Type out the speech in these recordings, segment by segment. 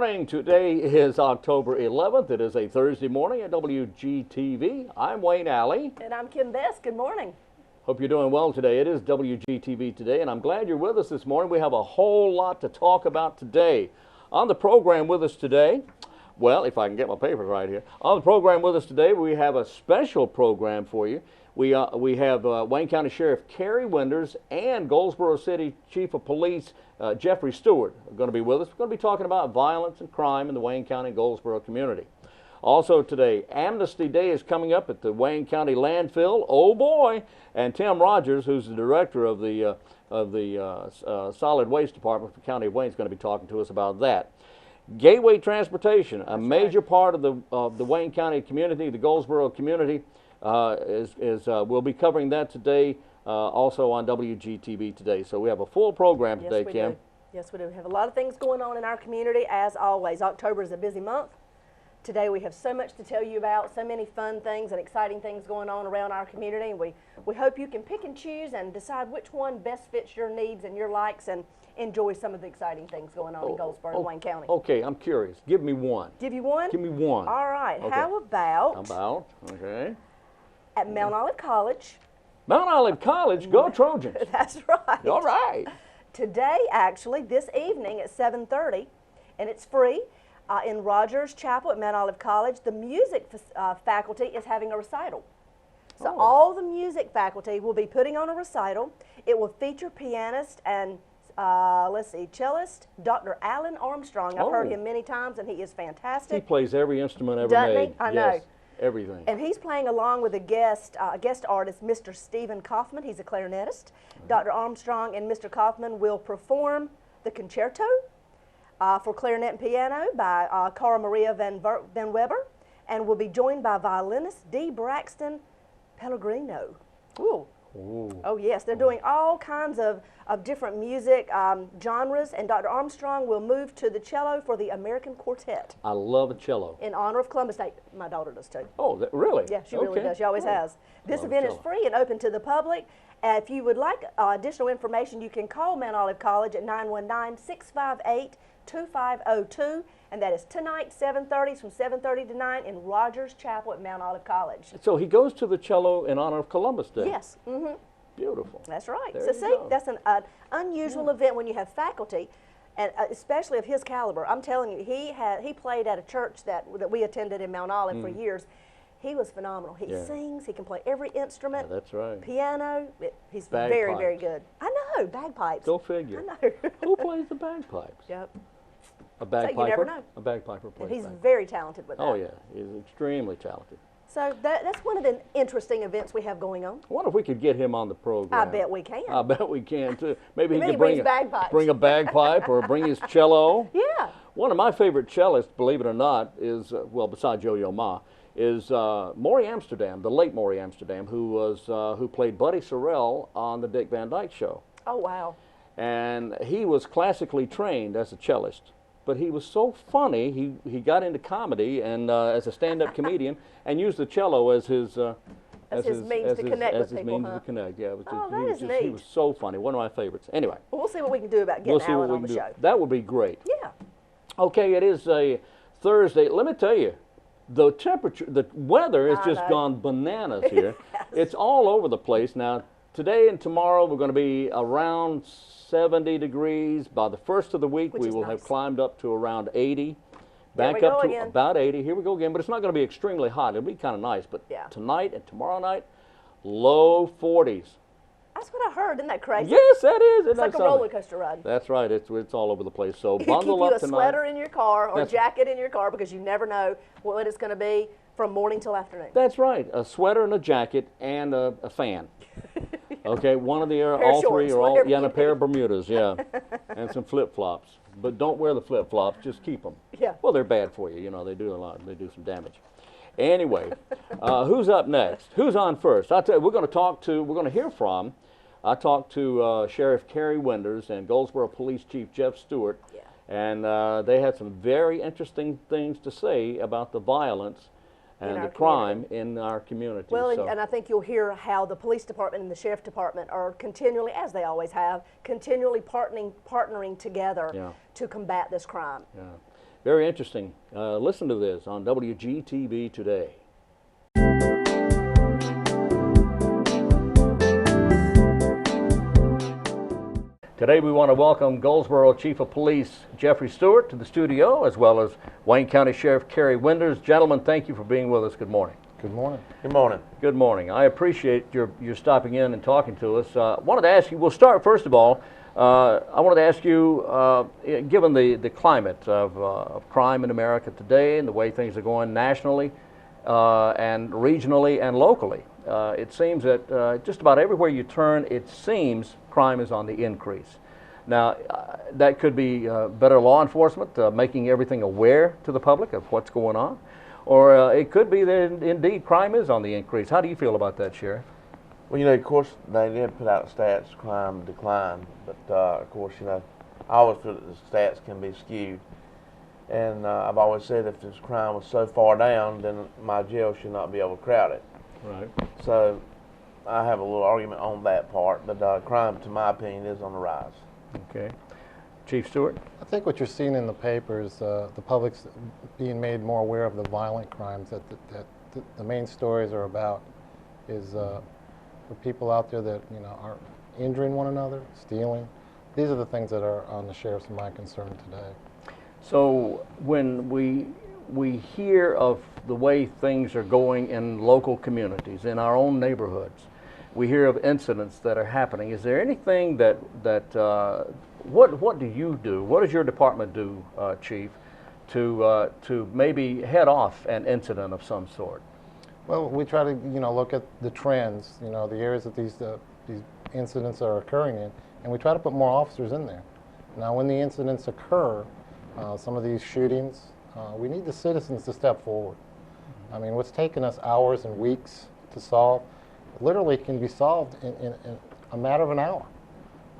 morning. Today is October 11th. It is a Thursday morning at WGTV. I'm Wayne Alley. And I'm Kim Best. Good morning. Hope you're doing well today. It is WGTV today, and I'm glad you're with us this morning. We have a whole lot to talk about today. On the program with us today, well, if I can get my papers right here. On the program with us today, we have a special program for you. We have Wayne County Sheriff CAREY Winters and Goldsboro City Chief of Police Jeffrey Stewart are going to be with us. We're going to be talking about violence and crime in the Wayne County and Goldsboro community. Also today, Amnesty Day is coming up at the Wayne County landfill. Oh boy! And Tim Rogers, who's the director of the Solid Waste Department for the County of Wayne, is going to be talking to us about that. Gateway Transportation, a major part of the Wayne County community, the Goldsboro community. We'll be covering that today, also on WGTV today. So we have a full program today, Kim. Yes, we do. We have a lot of things going on in our community, as always. October is a busy month. Today we have so much to tell you about, so many fun things and exciting things going on around our community. And we hope you can pick and choose and decide which one best fits your needs and your likes and enjoy some of the exciting things going on in Goldsboro and Wayne County. Okay, I'm curious. Give me one. Give you one? Give me one. All right. Okay. How about? Okay. At Mount Olive College. Mount Olive College, go Trojans. That's right. All right. Today, actually, this evening at 7:30, and it's free, in Rogers Chapel at Mount Olive College, the music faculty is having a recital. So all the music faculty will be putting on a recital. It will feature pianist and, cellist, Dr. Alan Armstrong. I've heard him many times, and he is fantastic. He plays every instrument ever Doesn't made. he? I know. Yes, everything. And he's playing along with a guest artist, Mr. Stephen Kaufman. He's a clarinetist. Dr. Armstrong and Mr. Kaufman will perform the concerto for clarinet and piano by Cara Maria Van Weber, and will be joined by violinist D. Braxton Pellegrino. Ooh. Ooh. Oh yes, they're doing all kinds of different music genres, and Dr. Armstrong will move to the cello for the American Quartet. I love a cello. In honor of Columbus Day. My daughter does too. Oh, really? Yeah, she really does. She always has. This event is free and open to the public. If you would like additional information, you can call Mount Olive College at 919-658-2502, and that is tonight, 7:30, from 7:30 to 9 in Rogers Chapel at Mount Olive College. So he goes to the cello in honor of Columbus Day. Yes. Mm-hmm. Beautiful. That's right. There So see, that's an unusual event when you have faculty, and especially of his caliber. I'm telling you, he played at a church that we attended in Mount Olive for years. He was phenomenal. He sings. He can play every instrument. Yeah, that's right. Piano. He's Bagpipes. very, very good. I know, bagpipes. Go figure. I know. Who plays the bagpipes? Yep. A bagpiper? So you never know. A bagpiper plays. And he's bagpipes. very talented with that. Oh yeah, he's extremely talented. So that's one of the interesting events we have going on. I wonder if we could get him on the program. I bet we can. I bet we can too. Maybe he could brings bagpipes. bring a bagpipe or bring his cello. Yeah. One of my favorite cellists, believe it or not, is well, besides Yo-Yo Ma, is Maury Amsterdam, the late Maury Amsterdam, who played Buddy Sorrell on the Dick Van Dyke Show. Oh wow. And he was classically trained as a cellist, but he was so funny, he got into comedy and as a stand-up comedian, and used the cello as his means to connect with people. Yeah, it was that is neat. He was so funny. One of my favorites. Anyway, well, we'll see what we can do about getting Alan on the show. That would be great. Yeah. Okay, it is a Thursday. Let me tell you, the temperature, the weather has just gone bananas here. Yes. It's all over the place now. Today and tomorrow we're going to be around 70 degrees. By the first of the week, we will have climbed up to around 80. Back up to about 80. Here we go again, but it's not going to be extremely hot. It'll be kind of nice, but tonight and tomorrow night, low 40s. That's what I heard. Isn't that crazy? Yes, that is. It's like a roller coaster ride. That's right. It's all over the place. So bundle keep you up a tonight. Sweater in your car or a jacket in your car, because you never know what it's going to be from morning till afternoon. That's right. A sweater and a jacket and a fan. Okay, one of the all three are all, and a pair of Bermudas, and some flip-flops. But don't wear the flip-flops, just keep them. Yeah. Well, they're bad for you, they do a lot, they do some damage. Anyway, who's up next? Who's on first? I'll tell you, we're going to hear from, I talked to Sheriff CAREY Winters and Goldsboro Police Chief Jeff Stewart, and they had some very interesting things to say about the violence and the crime in our community. Well, and I think you'll hear how the police department and the sheriff department are continually, as they always have, continually partnering together to combat this crime. Yeah. Very interesting. Listen to this on WGTV today. Today we want to welcome Goldsboro Chief of Police Jeffrey Stewart to the studio, as well as Wayne County Sheriff CAREY Winders. Gentlemen, thank you for being with us. Good morning. Good morning. Good morning. Good morning. I appreciate your stopping in and talking to us. Wanted to ask you, we'll start first of all, I wanted to ask you, given the climate of crime in America today and the way things are going nationally and regionally and locally, it seems that just about everywhere you turn, it seems crime is on the increase. Now, that could be better law enforcement, making everything aware to the public of what's going on, or it could be that indeed crime is on the increase. How do you feel about that, Sheriff? Well, you know, of course, they did put out stats, crime decline, but of course, you know, I always feel that the stats can be skewed. And I've always said if this crime was so far down, then my jail should not be overcrowded. Right. So I have a little argument on that part, but crime, to my opinion, is on the rise. Okay. Chief Stewart? I think what you're seeing in the papers, the public's being made more aware of the violent crimes that the main stories are about, is for people out there that are injuring one another, stealing. These are the things that are on the sheriff's mind concern today. So when we hear of the way things are going in local communities, in our own neighborhoods, we hear of incidents that are happening. Is there anything what do you do? What does your department do, Chief, to maybe head off an incident of some sort? Well, we try to look at the trends, the areas that these incidents are occurring in, and we try to put more officers in there. Now, when the incidents occur, some of these shootings, we need the citizens to step forward. I mean, what's taken us hours and weeks to solve literally can be solved in a matter of an hour.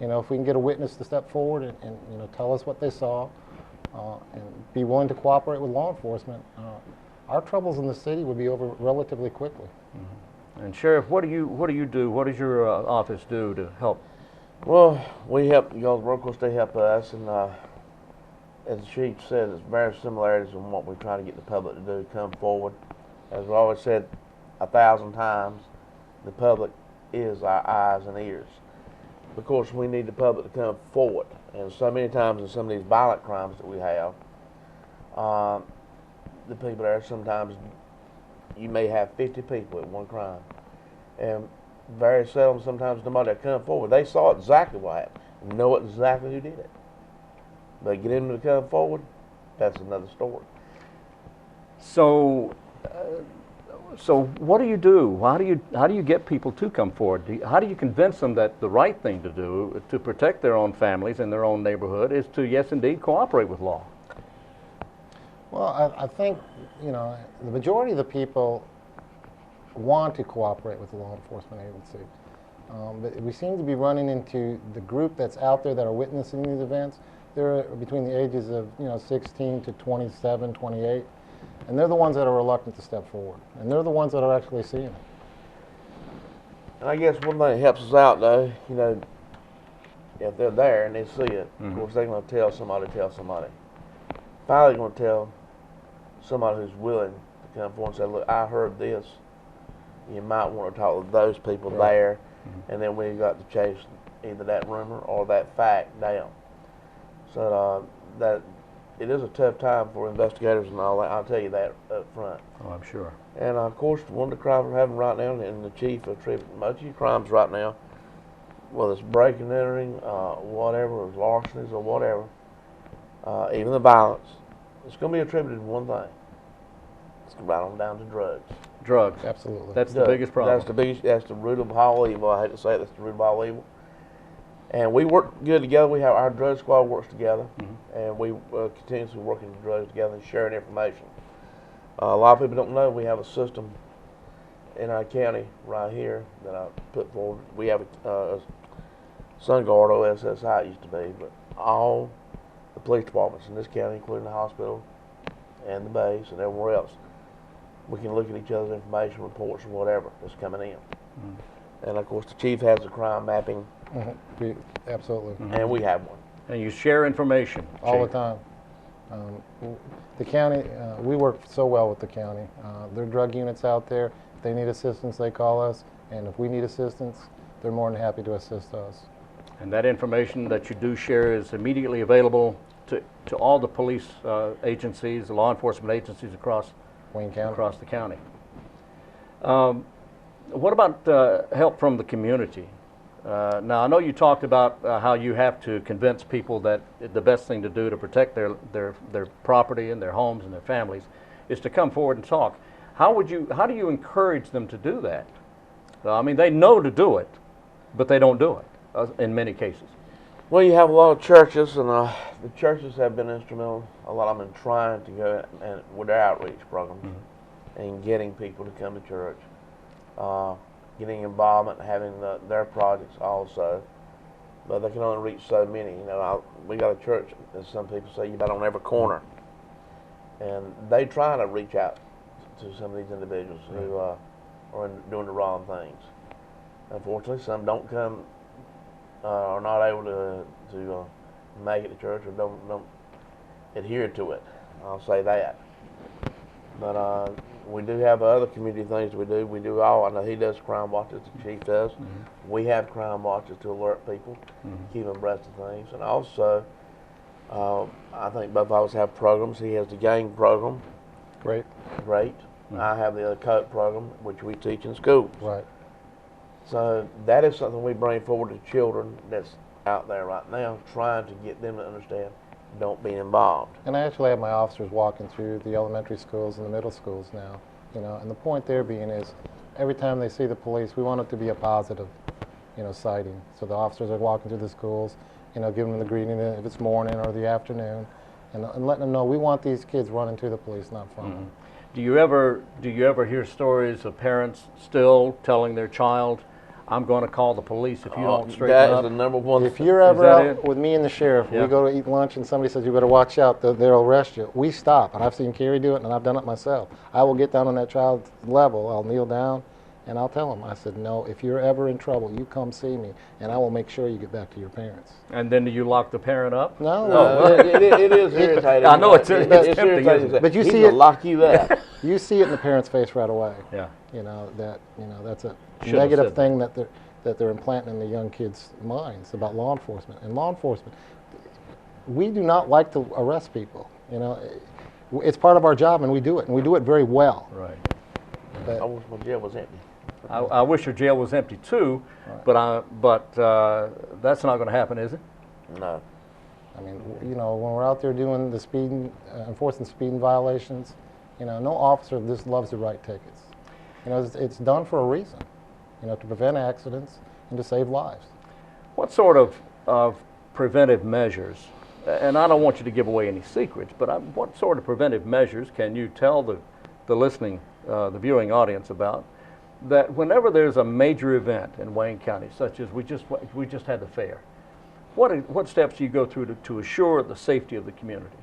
If we can get a witness to step forward and tell us what they saw and be willing to cooperate with law enforcement, our troubles in the city would be over relatively quickly. Mm-hmm. And Sheriff, what do you do? What does your office do to help? Well, we help Goldsboro, of course, they help us, and as the Chief said, it's very similarities in what we try to get the public to do, come forward. As we always said 1,000 times, the public is our eyes and ears. Of course, we need the public to come forward, and so many times in some of these violent crimes that we have, the people there, sometimes you may have 50 people at one crime, and very seldom sometimes nobody that come forward, they saw exactly what happened, know exactly who did it. But get them to come forward, that's another story. So what do you do? How do you get people to come forward? How do you convince them that the right thing to do to protect their own families and their own neighborhood is to, yes, indeed, cooperate with law? Well, I think, the majority of the people want to cooperate with the law enforcement agency. But we seem to be running into the group that's out there that are witnessing these events. They're between the ages of 16 to 27, 28, and they're the ones that are reluctant to step forward, and they're the ones that are actually seeing it. And I guess one thing that helps us out, though, if they're there and they see it, of course they're going to tell somebody. Finally, going to tell somebody who's willing to come forward and say, "Look, I heard this. You might want to talk to those people there," and then we got to chase either that rumor or that fact down. So that it is a tough time for investigators and all that. I'll tell you that up front. Oh, I'm sure. And of course, one of the crimes we're having right now, and the chief attributed much of your crimes right now, whether it's breaking, entering, whatever, or larcenies or whatever, even the violence, it's going to be attributed to one thing. It's right on down to drugs. Drugs. Absolutely. That's the biggest problem. That's the root of all evil. I hate to say it, that's the root of all evil. And we work good together. We have our drug squad works together, and we continuously working the drugs together and sharing information. A lot of people don't know we have a system in our county right here that I put forward. We have a SunGuard, OSSI it used to be, but all the police departments in this county, including the hospital and the base and everywhere else, we can look at each other's information, reports, or whatever that's coming in. And of course, the chief has a crime mapping. Absolutely. And we have one. And you share information. All the Chief. time. The county, we work so well with the county. There are drug units out there. If they need assistance, they call us, and if we need assistance, they're more than happy to assist us. And that information that you do share is immediately available to all the police agencies, the law enforcement agencies across Wayne County. across the county. What about help from the community? Now, I know you talked about how you have to convince people that the best thing to do to protect their property and their homes and their families is to come forward and talk. How do you encourage them to do that? I mean, they know to do it, but they don't do it in many cases. Well, you have a lot of churches, and the churches have been instrumental, a lot of them, in trying to go and with their outreach programs and getting people to come to church, getting involvement, having their projects also. But they can only reach so many. You know, we got a church, as some people say, you bet on every corner, and they try to reach out to some of these individuals who are doing the wrong things. Unfortunately, some don't come. Are not able to make it to church, or don't adhere to it. I'll say that. But we do have other community things we do. We do all. I know he does crime watches. The chief does. We have crime watches to alert people, keep them abreast of things, and also I think both of us have programs. He has the gang program. Great. I have the other COPE program, which we teach in schools. Right. So that is something we bring forward to children that's out there right now, trying to get them to understand, don't be involved. And I actually have my officers walking through the elementary schools and the middle schools now, you know, and the point there being is every time they see the police, we want it to be a positive, you know, sighting. So the officers are walking through the schools, you know, giving them the greeting if it's morning or the afternoon, and letting them know we want these kids running to the police, not from them. Do you ever hear stories of parents still telling their child, I'm going to call the police if you don't straighten up? That is the number one. If you're ever that out it? with me and the sheriff, Yeah. we go to eat lunch and somebody says you better watch out, they'll arrest you. We stop, and I've seen CAREY do it, and I've done it myself. I will get down on that child's level, I'll kneel down, and I'll tell them, I said, no, if you're ever in trouble, you come see me, and I will make sure you get back to your parents. And then do you lock the parent up? No, It is irritating. I know it's tempting, irritating. isn't it? But you He's see gonna it- lock you up. you see it in the parent's face right away. Yeah. You know, that's a Should've negative said thing that they're implanting in the young kids' minds about law enforcement. And law enforcement, we do not like to arrest people. You know, it's part of our job, and we do it very well. Right. But I wish my jail was empty. I wish your jail was empty too, but that's not going to happen, is it? No. I mean, you know, when we're out there doing the speeding, enforcing speeding violations, you know, no officer just loves to write tickets. You know, it's done for a reason, you know, to prevent accidents and to save lives. What sort of preventive measures, and I don't want you to give away any secrets, but what sort of preventive measures can you tell the listening, the viewing audience about, that whenever there's a major event in Wayne County, such as we just had the fair, what steps do you go through to assure the safety of the community?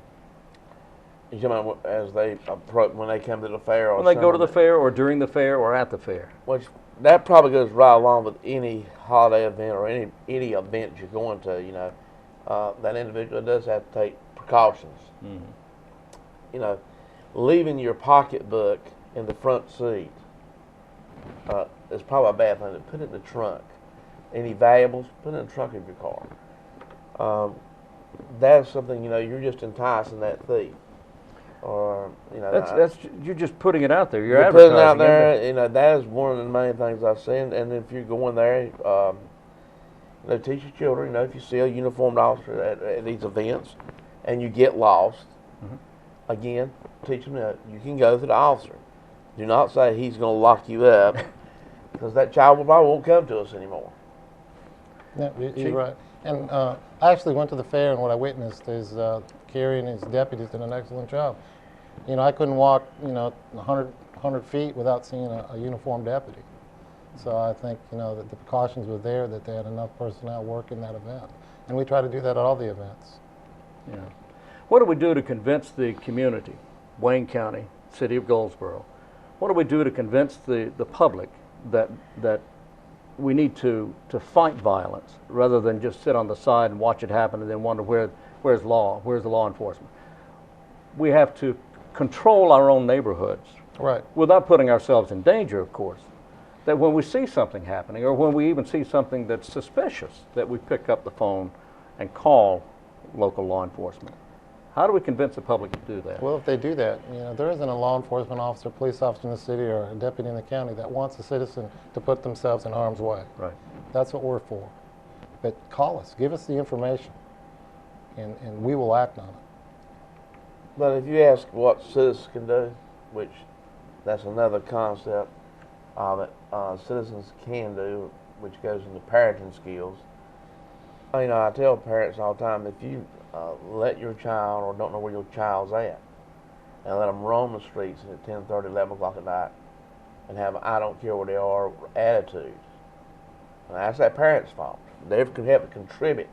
You talking about as they approach, when they come to the fair, or When they go to the something? fair, or during the fair, or at the fair? Which that probably goes right along with any holiday event or any event you're going to. You know, that individual does have to take precautions. You know, leaving your pocketbook in the front seat is probably a bad thing. Put it in the trunk. Any valuables, put it in the trunk of your car. That's something, you know, you're just enticing that thief. Or, you know, You're just putting it out there. You're putting advertising it out there. it. You know, that is one of the main things I've seen. And if you're going there, you know, teach your children. You know, if you see a uniformed officer at these events, and you get lost, again, teach them that you can go to the officer. Do not say he's going to lock you up, because that child probably won't come to us anymore. Yeah, you're right. And I actually went to the fair, and what I witnessed is CAREY and his deputies did an excellent job. You know, I couldn't walk, you know, 100 feet without seeing a uniformed deputy. So I think, you know, that the precautions were there, that they had enough personnel working that event. And we try to do that at all the events. Yeah. What do we do to convince the community, Wayne County, City of Goldsboro? What do we do to convince the public that we need to fight violence rather than just sit on the side and watch it happen and then wonder where's the law enforcement? we have to control our own neighborhoods Right. without putting ourselves in danger, of course. That when we see something happening, or when we even see something that's suspicious, that we pick up the phone and call local law enforcement. How do we convince the public to do that? Well, if they do that, there isn't a law enforcement officer, police officer in the city, or a deputy in the county that wants a citizen to put themselves in harm's way. Right. That's what we're for. But call us, give us the information, and we will act on it. But if you ask what citizens can do, which that's another concept of it, citizens can do, which goes into parenting skills. I tell parents all the time, if you let your child or don't know where your child's at and let them roam the streets at 10:30, 11 o'clock at night and have I don't care where they are attitude, and that's that parent's fault. They can help to contribute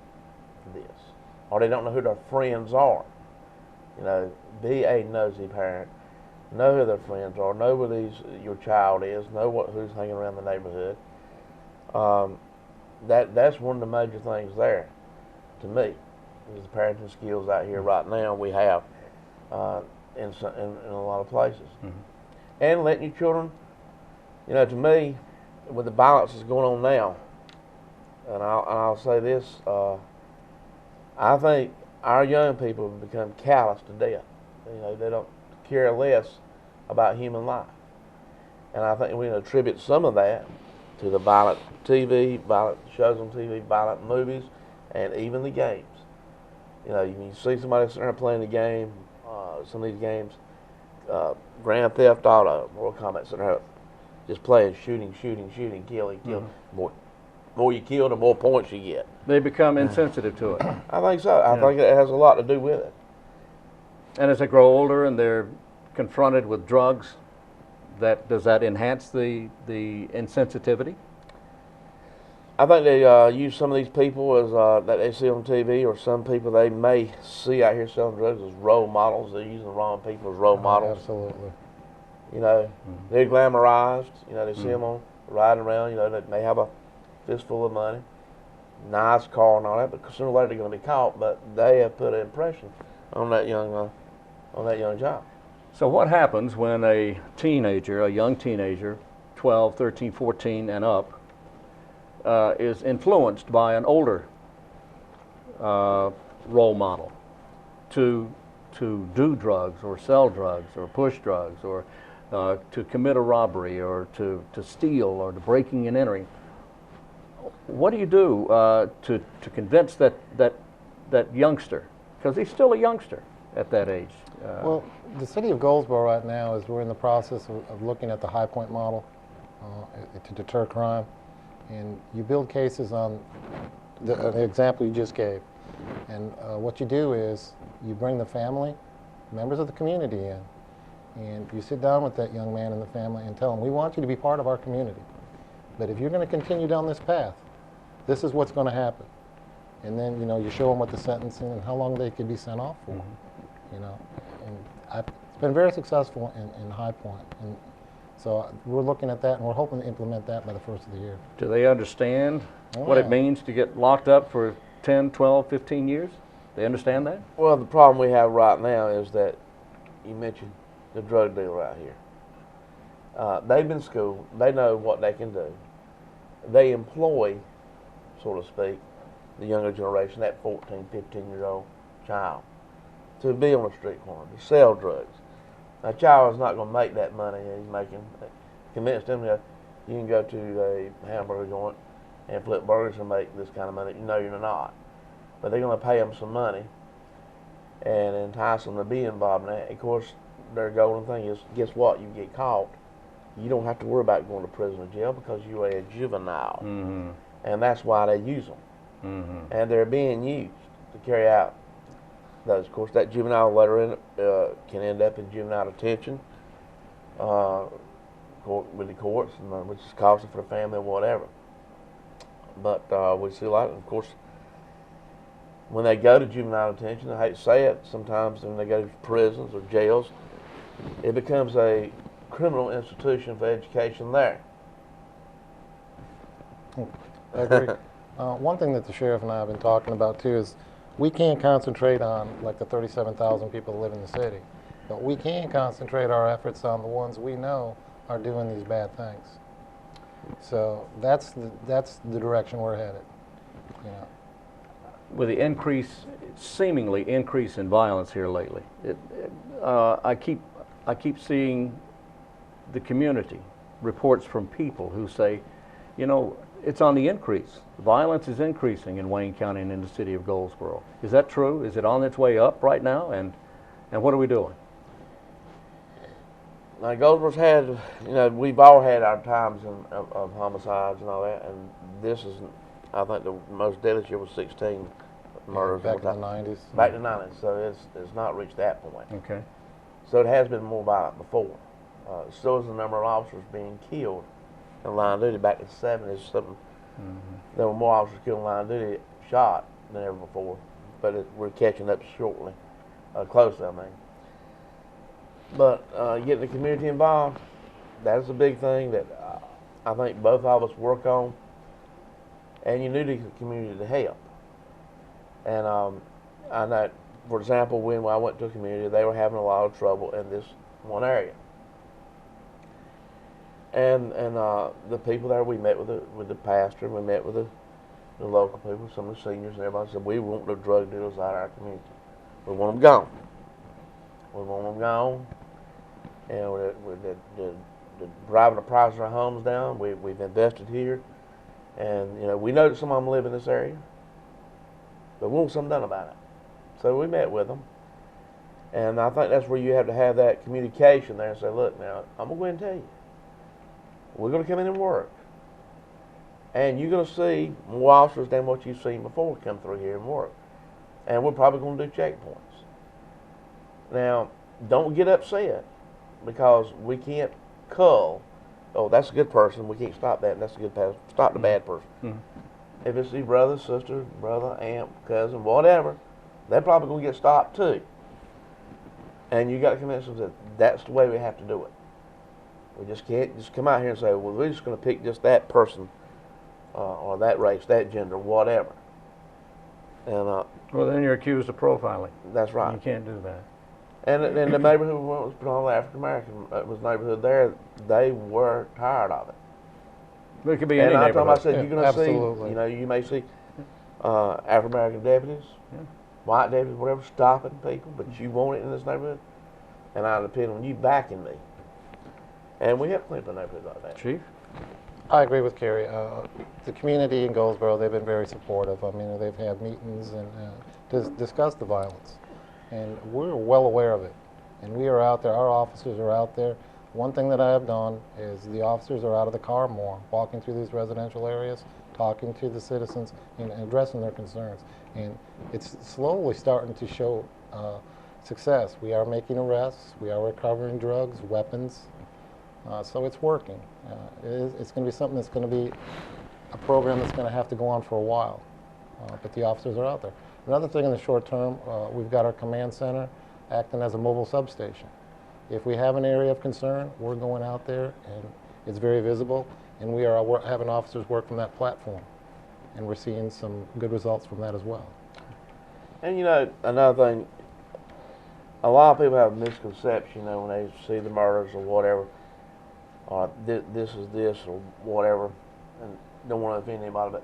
to this, or they don't know who their friends are. Be a nosy parent. Know who their friends are. Know where your child is. Know who's hanging around the neighborhood. That's one of the major things there, to me, is the parenting skills out here right now we have in a lot of places. Mm-hmm. And letting your children, to me, with the violence that's going on now, and I'll say this, I think our young people have become callous to death. They don't care less about human life. And I think we can attribute some of that to the violent TV, violent shows on TV, violent movies, and even the games. You see somebody sitting there playing the game, some of these games, Grand Theft Auto, Mortal Kombat, sitting there just playing, shooting, killing. Mm-hmm. More you kill, the more points you get. They become insensitive to it. I think so. I think it has a lot to do with it. And as they grow older and they're confronted with drugs, does that enhance the insensitivity? I think they use some of these people as that they see on TV, or some people they may see out here selling drugs as role models. They're using the wrong people as role models. Absolutely. They're glamorized. They see them on riding around. They may have a fistful of money, nice car and all that, but sooner or later they're going to be caught. But they have put an impression on that young child. So what happens when a young teenager, 12, 13, 14 and up, is influenced by an older role model to do drugs or sell drugs or push drugs or to commit a robbery or to steal or to breaking and entering? What do you do to convince that youngster? Because he's still a youngster at that age. Well, the city of Goldsboro right now we're in the process of looking at the High Point model to deter crime. And you build cases on the example you just gave. And what you do is you bring the family, members of the community in, and you sit down with that young man and the family and tell them, we want you to be part of our community. But if you're going to continue down this path, this is what's going to happen. And then, you show them what the sentencing and how long they could be sent off for. Mm-hmm. And it's been very successful in High Point. And so we're looking at that, and we're hoping to implement that by the first of the year. Do they understand what it means to get locked up for 10, 12, 15 years? They understand that? Well, the problem we have right now is that you mentioned the drug dealer out here. They've been schooled. They know what they can do. They employ, so to speak, the younger generation, that 14, 15-year-old child, to be on the street corner, to sell drugs. A child is not going to make that money he's making. Convince them that you can go to a hamburger joint and flip burgers and make this kind of money. No, you're not. But they're going to pay them some money and entice them to be involved in that. Of course, their golden thing is, guess what? You get caught, you don't have to worry about going to prison or jail because you are a juvenile. Mm-hmm. And that's why they use them. Mm-hmm. And they're being used to carry out those. Of course, that juvenile letter can end up in juvenile detention with the courts, which is costly for the family or whatever. But we see a lot, of course, when they go to juvenile detention, I hate to say it, sometimes when they go to prisons or jails, it becomes a criminal institution for education there. I agree. One thing that the sheriff and I have been talking about too is we can't concentrate on like the 37,000 people that live in the city, but we can concentrate our efforts on the ones we know are doing these bad things. So that's the direction we're headed. You know. With the seemingly increase in violence here lately, I keep seeing the community reports from people who say, you know, it's on the increase. Violence is increasing in Wayne County and in the city of Goldsboro. Is that true? Is it on its way up right now? And what are we doing? Now, Goldsboro's had, you know, we've all had our times of homicides and all that, and this is, I think the most deadliest year was 16 murders. Back in the 90s. Back in the 90s, so it's not reached that point. Okay. So it has been more violent before. So is the number of officers being killed in line of duty. Back in the 70s, something, there were more officers killed in line of duty shot than ever before, but we're catching up shortly, closely, I mean. But getting the community involved, that's a big thing that I think both of us work on, and you need the community to help. And I know, for example, when I went to a community, they were having a lot of trouble in this one area. And the people there, we met with the pastor, and we met with the local people, some of the seniors, and everybody said, we want the drug dealers out of our community. We want them gone. We want them gone. And we're driving the price of our homes down. We've invested here, and you know we know that some of them live in this area, but we want something done about it. So we met with them, and I think that's where you have to have that communication there and say, look, now I'm gonna go ahead and tell you, we're gonna come in and work, and you're gonna see more officers than what you've seen before come through here and work, and we're probably gonna do checkpoints. Now, don't get upset because we can't cull. Oh, that's a good person. We can't stop that. And that's a good person. Stop the bad person. If it's your brother, sister, brother, aunt, cousin, whatever, they're probably going to get stopped too. And you got to convince them that that's the way we have to do it. We just can't just come out here and say, well, we're just going to pick just that person or that race, that gender, whatever. And well, then you're accused of profiling. That's right. You can't do that. And in the neighborhood was predominantly African American. It was the neighborhood there. They were tired of it. But it could be any And I told them, I neighborhood. said, you're going to see, absolutely. you know, you may see African American deputies, white deputies, whatever, stopping people, but you want it in this neighborhood, and I depend on you backing me. And we have cleaned up the neighborhood like that. Chief? I agree with Carey. The community in Goldsboro, they've been very supportive. I mean, they've had meetings and to discuss the violence. And we're well aware of it. And we are out there, our officers are out there. One thing that I have done is the officers are out of the car more, walking through these residential areas, talking to the citizens and addressing their concerns. And it's slowly starting to show success. We are making arrests, we are recovering drugs, weapons, so it's working. It's going to be something that's going to be a program that's going to have to go on for a while, but the officers are out there. Another thing in the short term, we've got our command center acting as a mobile substation. If we have an area of concern, we're going out there and it's very visible, and we are having officers work from that platform, and we're seeing some good results from that as well. And you know, another thing, a lot of people have a misconception, you know, when they see the murders or whatever, or this is this or whatever, and don't want to offend anybody, but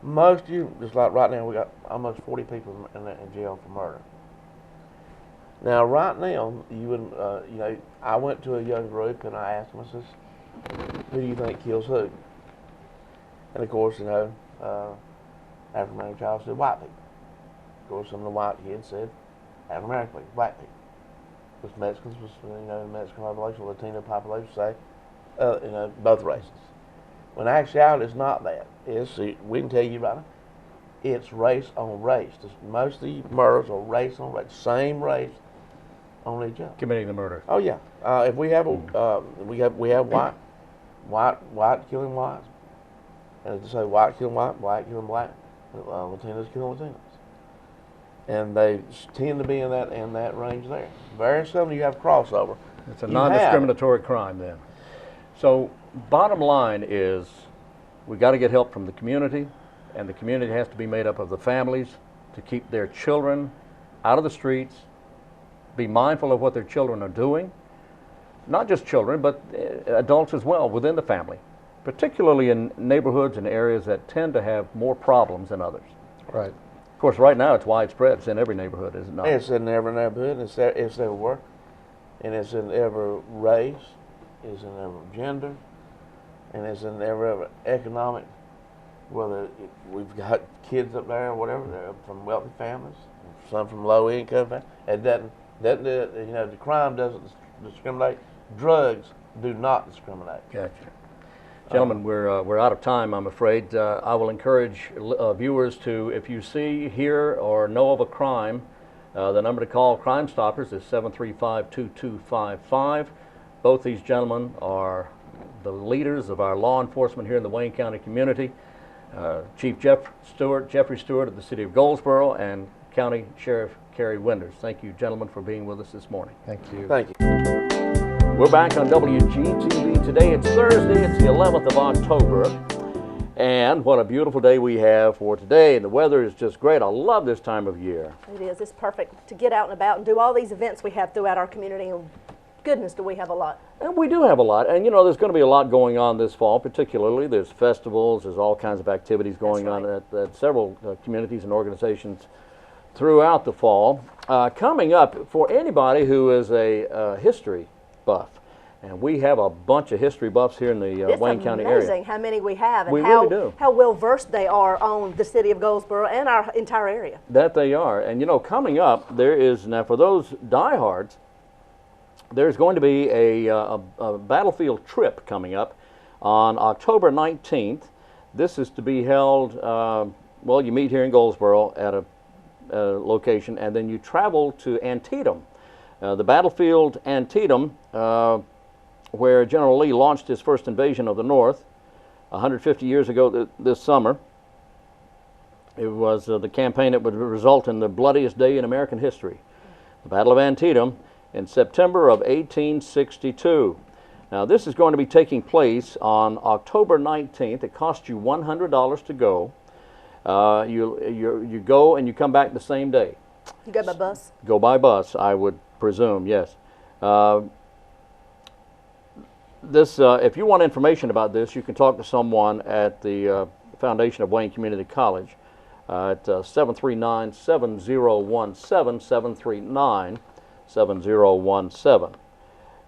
most of you, just like right now, we got almost 40 people in jail for murder. Now, right now, you would, you know, I went to a young group and I asked them, I says, who do you think kills who? And of course, you know, African American child said white people. Of course, some of the white kids said African American people, white people. Because Mexicans was, you know, the Mexican population, Latino population say, you know, both races. When actuality it's not that. We can tell you right now, it's race on race. Most of the murders are race on race, same race on each other. Committing the murder. Oh yeah. If we have we have white killing whites, and to say white killing white, black killing black, Latinos killing Latinos, and they tend to be in that range there. Very seldom you have crossover. It's a non-discriminatory crime then. So bottom line is we got to get help from the community, and the community has to be made up of the families to keep their children out of the streets, be mindful of what their children are doing, not just children, but adults as well within the family, particularly in neighborhoods and areas that tend to have more problems than others. Right. Of course, right now it's widespread. It's in every neighborhood, is it not? It's in every neighborhood. It's everywhere, and it's in every race. It's in every gender, and it's in every economic. Whether we've got kids up there or whatever, they're from wealthy families, some from low income families. It doesn't the crime doesn't discriminate. Drugs do not discriminate. Gotcha. Gentlemen, we're out of time, I'm afraid. I will encourage viewers to, if you see, hear, or know of a crime, the number to call Crime Stoppers is 735-2255. Both these gentlemen are the leaders of our law enforcement here in the Wayne County community. Chief Jeffrey Stewart of the City of Goldsboro, and County Sheriff CAREY Winders. Thank you, gentlemen, for being with us this morning. Thank you. Thank you. We're back on WGTV today. It's Thursday. It's the 11th of October. And what a beautiful day we have for today. And the weather is just great. I love this time of year. It is. It's perfect to get out and about and do all these events we have throughout our community. And goodness, do we have a lot. And we do have a lot. And, you know, there's going to be a lot going on this fall, particularly. There's festivals. There's all kinds of activities going on at several communities and organizations throughout the fall. Coming up, for anybody who is a history buff, and we have a bunch of history buffs here in the Wayne County area. It's amazing how many we have, and We really do. how well versed they are on the city of Goldsboro and our entire area. That they are. And you know, coming up, there is, now for those diehards, there's going to be a battlefield trip coming up on October 19th. This is to be held, well, you meet here in Goldsboro at a location, and then you travel to Antietam. The battlefield Antietam, where General Lee launched his first invasion of the North 150 years ago this summer. It was the campaign that would result in the bloodiest day in American history, the Battle of Antietam, in September of 1862. Now, this is going to be taking place on October 19th. It costs you $100 to go. You go and you come back the same day. You go by bus? Go by bus, I would presume, yes. If you want information about this, you can talk to someone at the Foundation of Wayne Community College at 739-7017, 739-7017.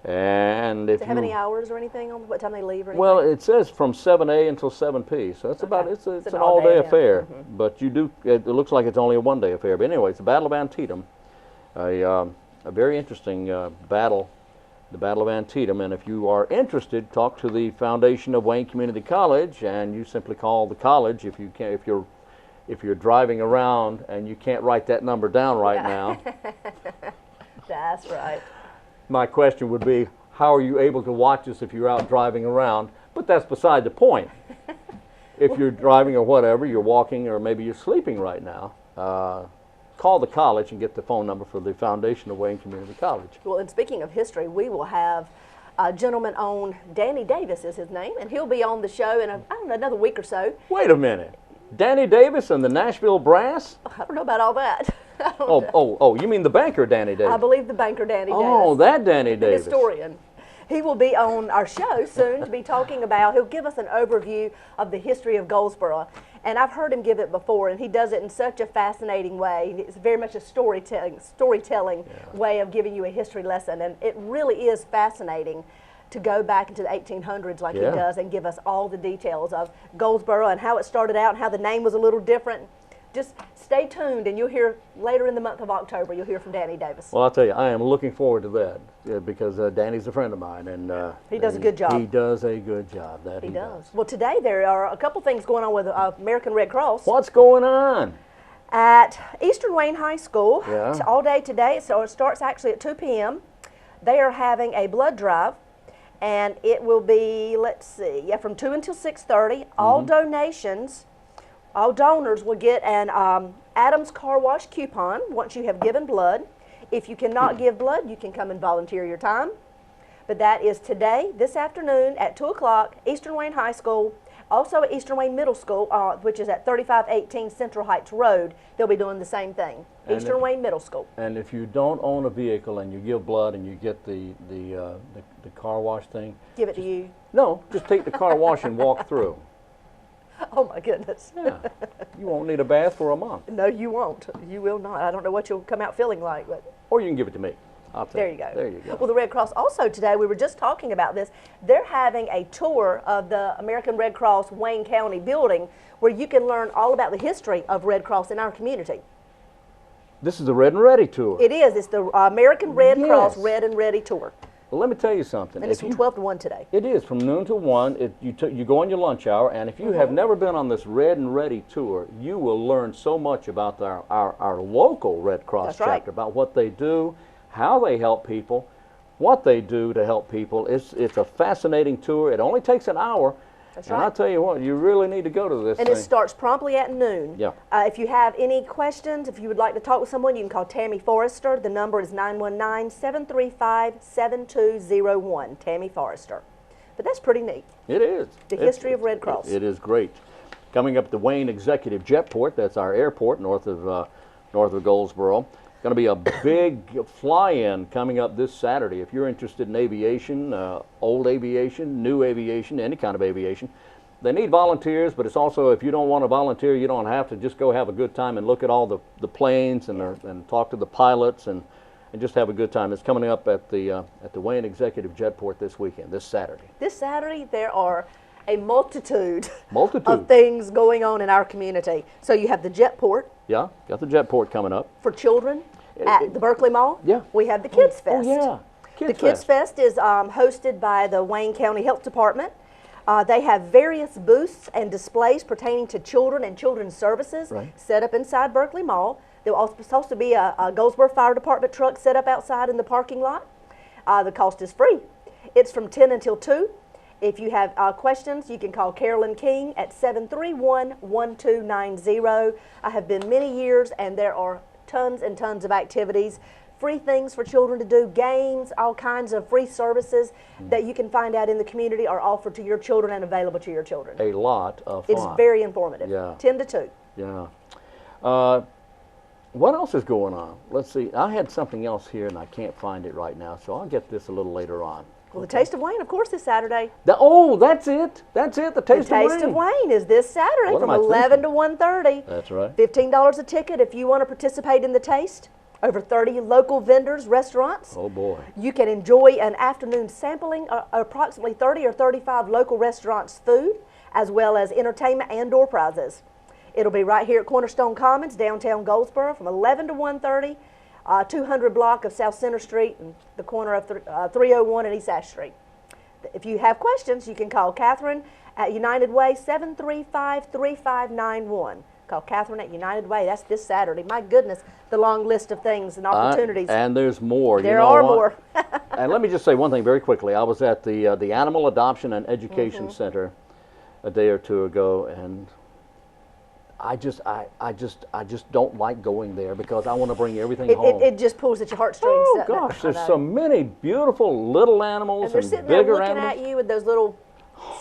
And if Do they have any hours or anything on what time they leave or anything? well, it says from 7A until 7P, so it's about it's an all-day affair. Mm-hmm. But you do it looks like it's only a one-day affair. But anyway, it's the Battle of Antietam, a very interesting battle, the Battle of Antietam. And if you are interested, talk to the Foundation of Wayne Community College, and you simply call the college if you can. If you're driving around and you can't write that number down right now. That's right. My question would be, how are you able to watch us if you're out driving around? But that's beside the point. If you're driving or whatever, you're walking or maybe you're sleeping right now, call the college and get the phone number for the Foundation of Wayne Community College. Well, and speaking of history, we will have a gentleman on, Danny Davis is his name, and he'll be on the show in, I don't know, another week or so. Wait a minute. Danny Davis and the Nashville Brass? I don't know about all that. Oh, you mean the banker Danny Davis? I believe the banker Danny Davis. Oh, that Danny The Davis. historian. He will be on our show soon to be talking about, he'll give us an overview of the history of Goldsboro. And I've heard him give it before, and he does it in such a fascinating way. It's very much a storytelling way of giving you a history lesson. And it really is fascinating to go back into the 1800s like he does and give us all the details of Goldsboro and how it started out and how the name was a little different. Just stay tuned, and you'll hear later in the month of October, you'll hear from Danny Davis. Well, I'll tell you, I am looking forward to that because Danny's a friend of mine. And he does a good job. He does a good job. He does. Well, today there are a couple things going on with American Red Cross. What's going on? At Eastern Wayne High School, Yeah. all day today, so it starts actually at 2 p.m. They are having a blood drive, and it will be, let's see, from 2 until 6:30. All donations, all donors will get an Adams Car Wash coupon once you have given blood. If you cannot give blood, you can come and volunteer your time. But that is today, this afternoon at 2 o'clock, Eastern Wayne High School, Also at Eastern Wayne Middle School, which is at 3518 Central Heights Road, they'll be doing the same thing. And Eastern Wayne Middle School. And if you don't own a vehicle and you give blood and you get the car wash thing, Give it to you. no, just take the car wash and walk through. Oh my goodness. Yeah, you won't need a bath for a month. No, you won't. You will not. I don't know what you'll come out feeling like, but Or you can give it to me. I'll take there it. you go. There you go. Well, the Red Cross also today, we were just talking about this, they're having a tour of the American Red Cross Wayne County building where you can learn all about the history of Red Cross in our community. This is the Red and Ready tour. It is. It's the American Red Cross Yes. Red and Ready tour. Well, let me tell you something. And it's If from you- 12 to 1 today. It is from noon to 1. You go on your lunch hour, and if you have never been on this Red and Ready tour, you will learn so much about our local Red Cross That's chapter, right. about what they do, how they help people, what they do to help people. It's a fascinating tour. It only takes an hour. That's and right. I'll tell you what, you really need to go to this And thing. it starts promptly at noon. Yeah. If you have any questions, if you would like to talk with someone, you can call Tammy Forrester. The number is 919-735-7201, Tammy Forrester. But that's pretty neat. It is. The history of Red Cross. It is great. Coming up at the Wayne Executive Jetport, that's our airport north of Goldsboro. Going to be a big fly-in coming up this Saturday. If you're interested in aviation, old aviation, new aviation, any kind of aviation, they need volunteers, but it's also, if you don't want to volunteer, you don't have to. Just go have a good time and look at all the planes and talk to the pilots and just have a good time. It's coming up at the Wayne Executive Jetport this weekend, this Saturday. This Saturday, there are a multitude Multitude. of things going on in our community. So you have the Jetport Yeah, got the Jetport coming up. for children at the Berkeley Mall. Yeah. We have the Kids Oh, Fest. yeah. The Kids Fest is hosted by the Wayne County Health Department. They have various booths and displays pertaining to children and children's services Right. set up inside Berkeley Mall. There will also be a Goldsboro Fire Department truck set up outside in the parking lot. The cost is free. It's from 10 until 2. If you have questions, you can call Carolyn King at 731-1290. I have been many years, and there are tons and tons of activities, free things for children to do, games, all kinds of free services that you can find out in the community are offered to your children and available to your children. A lot of fun. It's very informative. Yeah. 10 to 2. Yeah. What else is going on? Let's see. I had something else here, and I can't find it right now, so I'll get this a little later on. Well, the Taste of Wayne, of course, this Saturday. Oh, that's it. That's it. The Taste, The Taste of Wayne is this Saturday What from am I 11 to thinking? 1:30. That's right. $15 a ticket if you want to participate in the taste. Over 30 local vendors, restaurants. Oh, boy. You can enjoy an afternoon sampling approximately 30 or 35 local restaurants' food, as well as entertainment and door prizes. It'll be right here at Cornerstone Commons, downtown Goldsboro, from 11 to 1:30, 200 block of South Center Street and the corner of 301 and East Ash Street. If you have questions, you can call Catherine at United Way, 735-3591. Call Catherine at United Way. That's this Saturday. My goodness, the long list of things and opportunities. And there's more. There you know are what? more. And let me just say one thing very quickly. I was at the Animal Adoption and Education Center a day or two ago, and I just don't like going there because I want to bring everything home. It just pulls at your heartstrings. Oh doesn't it? gosh, I there's know. so many beautiful little animals And they're and sitting there bigger looking animals. at you with those little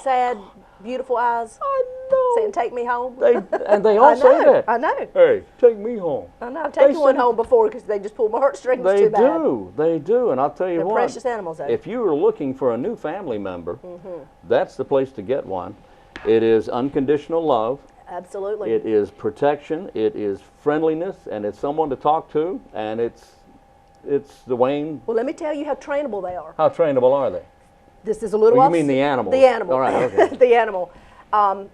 sad, beautiful eyes, I know. saying, "Take me home." And they all I say know, that. I know. Hey, take me home. I know. I've They taken one say- home before because they just pulled my heartstrings They too bad. do. And I'll tell you They're what. precious animals, though. If you are looking for a new family member, that's the place to get one. It is unconditional love. Absolutely. It is protection. It is friendliness, and it's someone to talk to, and it's the Wayne. Well, let me tell you how trainable they are. How trainable are they? This is a little Oh, you off. mean the animals? The animal. All right, okay. The animal.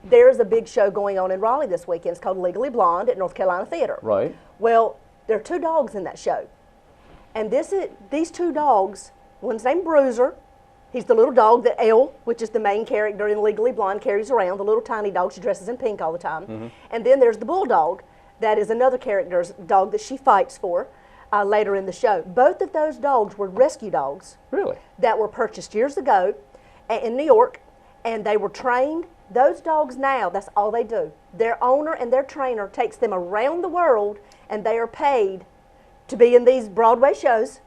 There's a big show going on in Raleigh this weekend. It's called Legally Blonde at North Carolina Theater. Right. Well, there are 2 dogs in that show. And these 2 dogs, one's named Bruiser. He's the little dog that Elle, which is the main character in Legally Blonde, carries around, the little tiny dog. She dresses in pink all the time. And then there's the Bulldog, that is another character's dog that she fights for later in the show. Both of those dogs were rescue dogs Really? that were purchased years ago in New York, and they were trained. Those dogs now, that's all they do. Their owner and their trainer takes them around the world, and they are paid to be in these Broadway shows.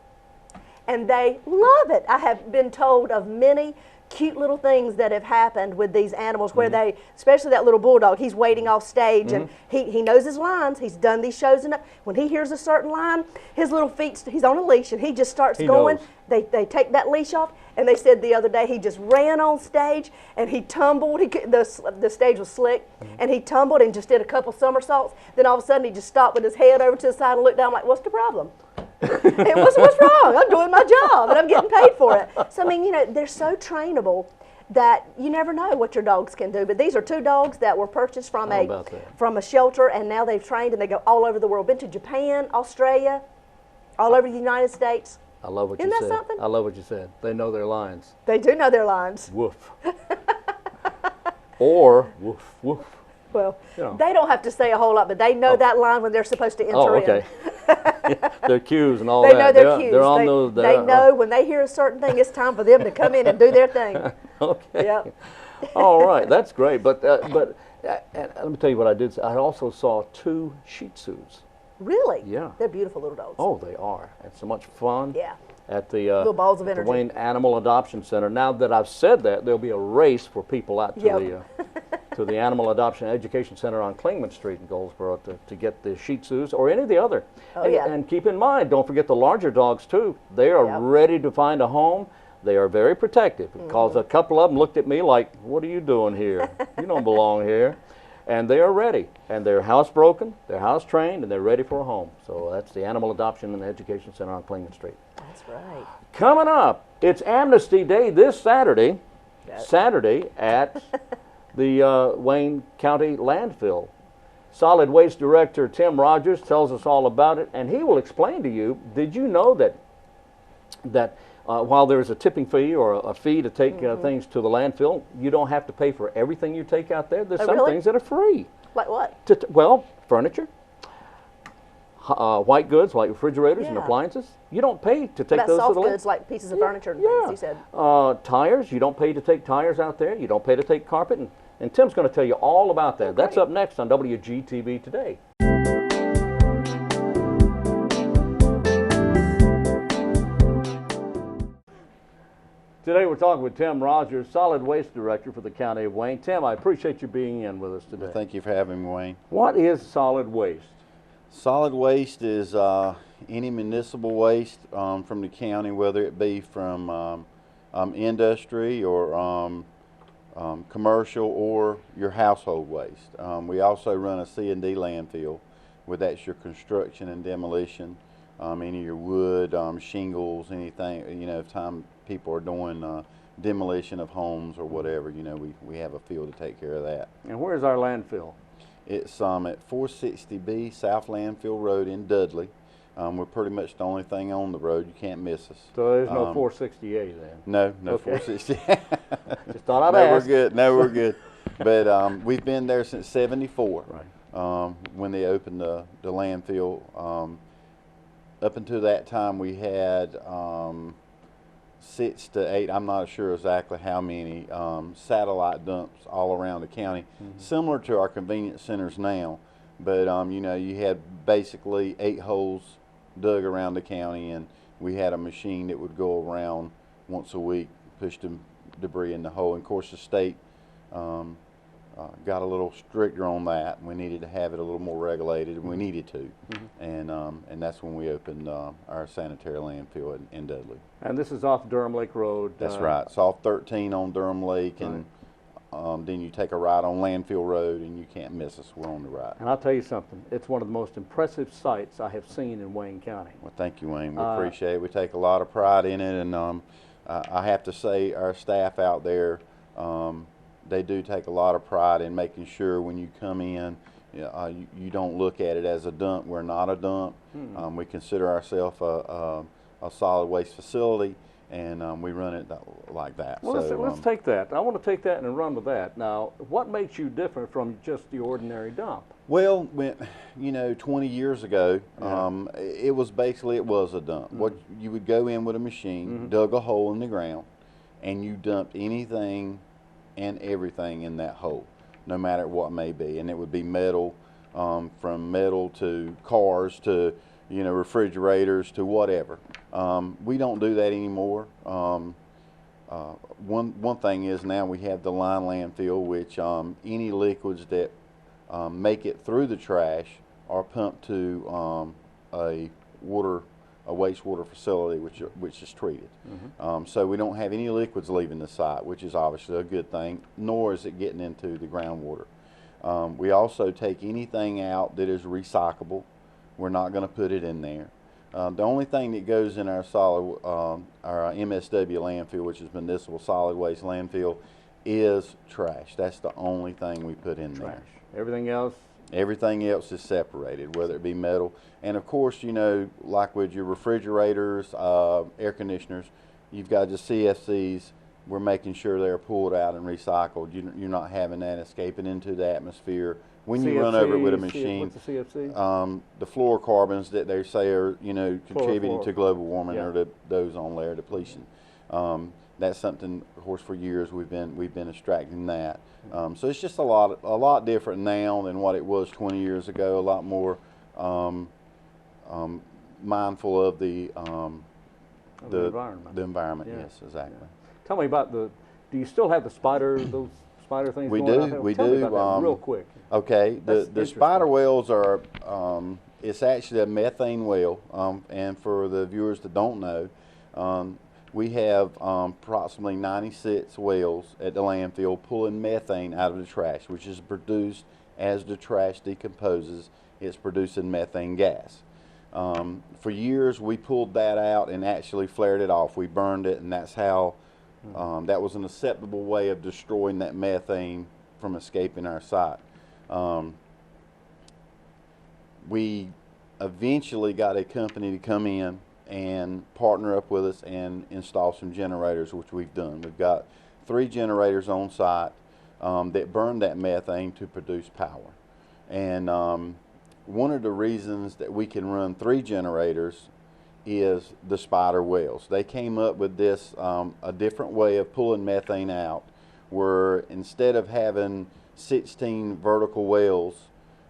and they love it. I have been told of many cute little things that have happened with these animals where they, especially that little bulldog, he's waiting off stage and he knows his lines. He's done these shows enough. When he hears a certain line, his little feet, he's on a leash and he just starts going. They take that leash off, and they said the other day he just ran on stage and he tumbled. The stage was slick, and he tumbled and just did a couple somersaults. Then all of a sudden he just stopped with his head over to the side and looked down like, what's the problem? Hey, what's wrong? I'm doing my job and I'm getting paid for it. So I mean, you know, they're so trainable that you never know what your dogs can do. But these are 2 dogs that were purchased from a shelter, and now they've trained and they go all over the world. Been to Japan, Australia, all over the United States. I love what Isn't you that said. something? I love what you said. They know their lines. They do know their lines. Woof. Or woof, woof. Well, You know. they don't have to say a whole lot, but they know that line when they're supposed to enter Oh, in. okay. Their cues and all They that. know their cues. They're on those. They know when they hear a certain thing, it's time for them to come in and do their thing. Okay. Yep. All right, that's great. But and let me tell you what I did. I also saw 2 Shih Tzus. Really? Yeah. They're beautiful little dogs. Oh, they are. It's so much fun. Yeah. At the Little balls of the energy. Wayne Animal Adoption Center. Now that I've said that, there'll be a race for people out to to the Animal Adoption Education Center on Clingman Street in Goldsboro to get the Shih Tzus or any of the other. Oh, yeah. And keep in mind, don't forget the larger dogs too. They are ready to find a home. They are very protective because a couple of them looked at me like, "What are you doing here? You don't belong here." And they are ready, and they're housebroken, they're house trained, and they're ready for a home. So that's the Animal Adoption and Education Center on Clingman Street. That's right. Coming up, it's Amnesty Day this Saturday, at the Wayne County landfill. Solid Waste Director Tim Rogers tells us all about it, and he will explain to you, did you know that while there is a tipping fee or a fee to take things to the landfill, you don't have to pay for everything you take out there. There's some really? things that are free. Like what? Well, furniture, white goods like refrigerators and Yeah. appliances. You don't pay to What take about those to soft the goods like pieces of furniture and things, you said? Tires, you don't pay to take tires out there. You don't pay to take carpet. And Tim's going to tell you all about that. That's up next on WGTV Today. Today we're talking with Tim Rogers, Solid Waste Director for the County of Wayne. Tim, I appreciate you being in with us today. Thank you for having me, Wayne. What is solid waste? Solid waste is any municipal waste from the county, whether it be from industry or commercial or your household waste. We also run a C&D landfill, where that's your construction and demolition, any of your wood, shingles, anything, you know, if people are doing demolition of homes or whatever, you know, we have a field to take care of that. And where's our landfill? It's at 460B South Landfill Road in Dudley. We're pretty much the only thing on the road. You can't miss us. So there's no 468 then? No, Okay. 460. Just thought I'd No, ask. we're good. No, we're good. But we've been there since '74. Right. When they opened the landfill. Up until that time, we had 6 to 8, I'm not sure exactly how many, satellite dumps all around the county, similar to our convenience centers now. But you know, you had basically 8 holes dug around the county, and we had a machine that would go around once a week, push the debris in the hole. And of course, the state got a little stricter on that. We needed to have it a little more regulated, and we needed to. And that's when we opened our sanitary landfill in Dudley. And this is off Durham Lake Road. That's right. It's off 13 on Durham Lake, and then you take a right on Landfill Road, and you can't miss us. We're on the right. And I'll tell you something. It's one of the most impressive sites I have seen in Wayne County. Well, thank you, Wayne. We appreciate it. We take a lot of pride in it, and I have to say our staff out there, they do take a lot of pride in making sure when you come in, you don't look at it as a dump. We're not a dump. We consider ourselves a solid waste facility, and we run it like that. Well, so, let's take that. I want to take that and run with that. Now, what makes you different from just the ordinary dump? Well, you know, 20 years ago, it was a dump. What you would go in with a machine, dug a hole in the ground, and you dumped anything and everything in that hole, no matter what it may be. And it would be metal, from metal to cars to, you know, refrigerators to whatever. We don't do that anymore. One thing is now we have the line landfill, which any liquids that make it through the trash are pumped to a wastewater facility, which is treated. So we don't have any liquids leaving the site, which is obviously a good thing, nor is it getting into the groundwater. We also take anything out that is recyclable. We're not going to put it in there. The only thing that goes in our our MSW landfill, which is municipal solid waste landfill, is trash. That's the only thing we put in there. Everything else? Everything else is separated, whether it be metal. And of course, you know, like with your refrigerators, air conditioners, you've got the CFCs. We're making sure they're pulled out and recycled. You're not having that escaping into the atmosphere. When you run over it with a machine, what's the CFC? The fluorocarbons that they say are, you know, contributing to global warming, Yeah. or those on layer depletion. That's something, of course, for years we've been extracting that. So it's just a lot different now than what it was 20 years ago. A lot more mindful of the environment. The environment, Yeah. yes, exactly. Yeah. Tell me about do you still have the spider, those spider things We going out do, there? we Tell me do. about that real quick. Okay, That's the spider whales are, it's actually a methane whale, and for the viewers that don't know, we have approximately 96 whales at the landfill pulling methane out of the trash, which is produced as the trash decomposes. It's producing methane gas. For years we pulled that out and actually flared it off. We burned it, and that's how that was an acceptable way of destroying that methane from escaping our site. We eventually got a company to come in and partner up with us and install some generators, which we've done. We've got 3 generators on site that burn that methane to produce power. And one of the reasons that we can run 3 generators is the spider whales. They came up with this, a different way of pulling methane out, where instead of having 16 vertical whales,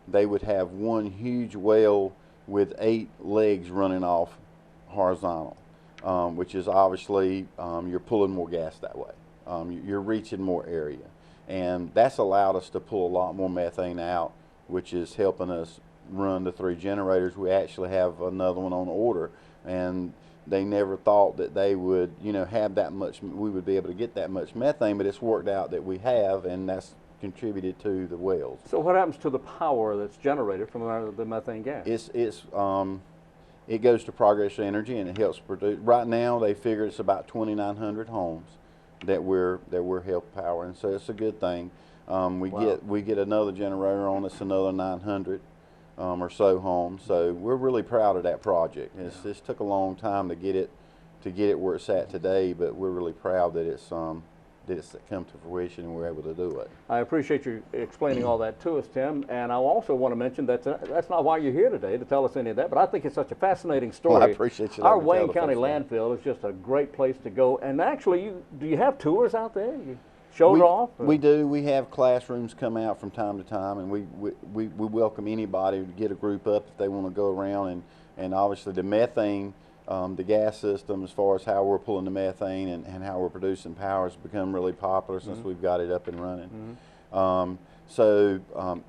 they would have one huge whale with 8 legs running off horizontal, which is obviously you're pulling more gas that way. You're reaching more area, and that's allowed us to pull a lot more methane out, which is helping us run the 3 generators. We actually have another one on order, and they never thought that they would, you know, have that much, we would be able to get that much methane, but it's worked out that we have, and that's contributed to the whales. So what happens to the power that's generated from the methane gas? It goes to Progress Energy, and it helps produce. Right now, they figure it's about 2,900 homes that we're help powering, so it's a good thing. We get another generator on us, another 900 or so homes. So we're really proud of that project. It's took a long time to get it where it's at today, but we're really proud that it's come to fruition and we're able to do it. I appreciate you explaining all that to us, Tim, and I also want to mention that that's not why you're here today to tell us any of that, but I think it's such a fascinating story. Well, I appreciate you. Our Wayne County landfill is just a great place to go, and actually, do you have tours out there? You show it off? We do. We have classrooms come out from time to time, and we welcome anybody to get a group up if they want to go around, and obviously the methane, the gas system, as far as how we're pulling the methane and how we're producing power, has become really popular since we've got it up and running.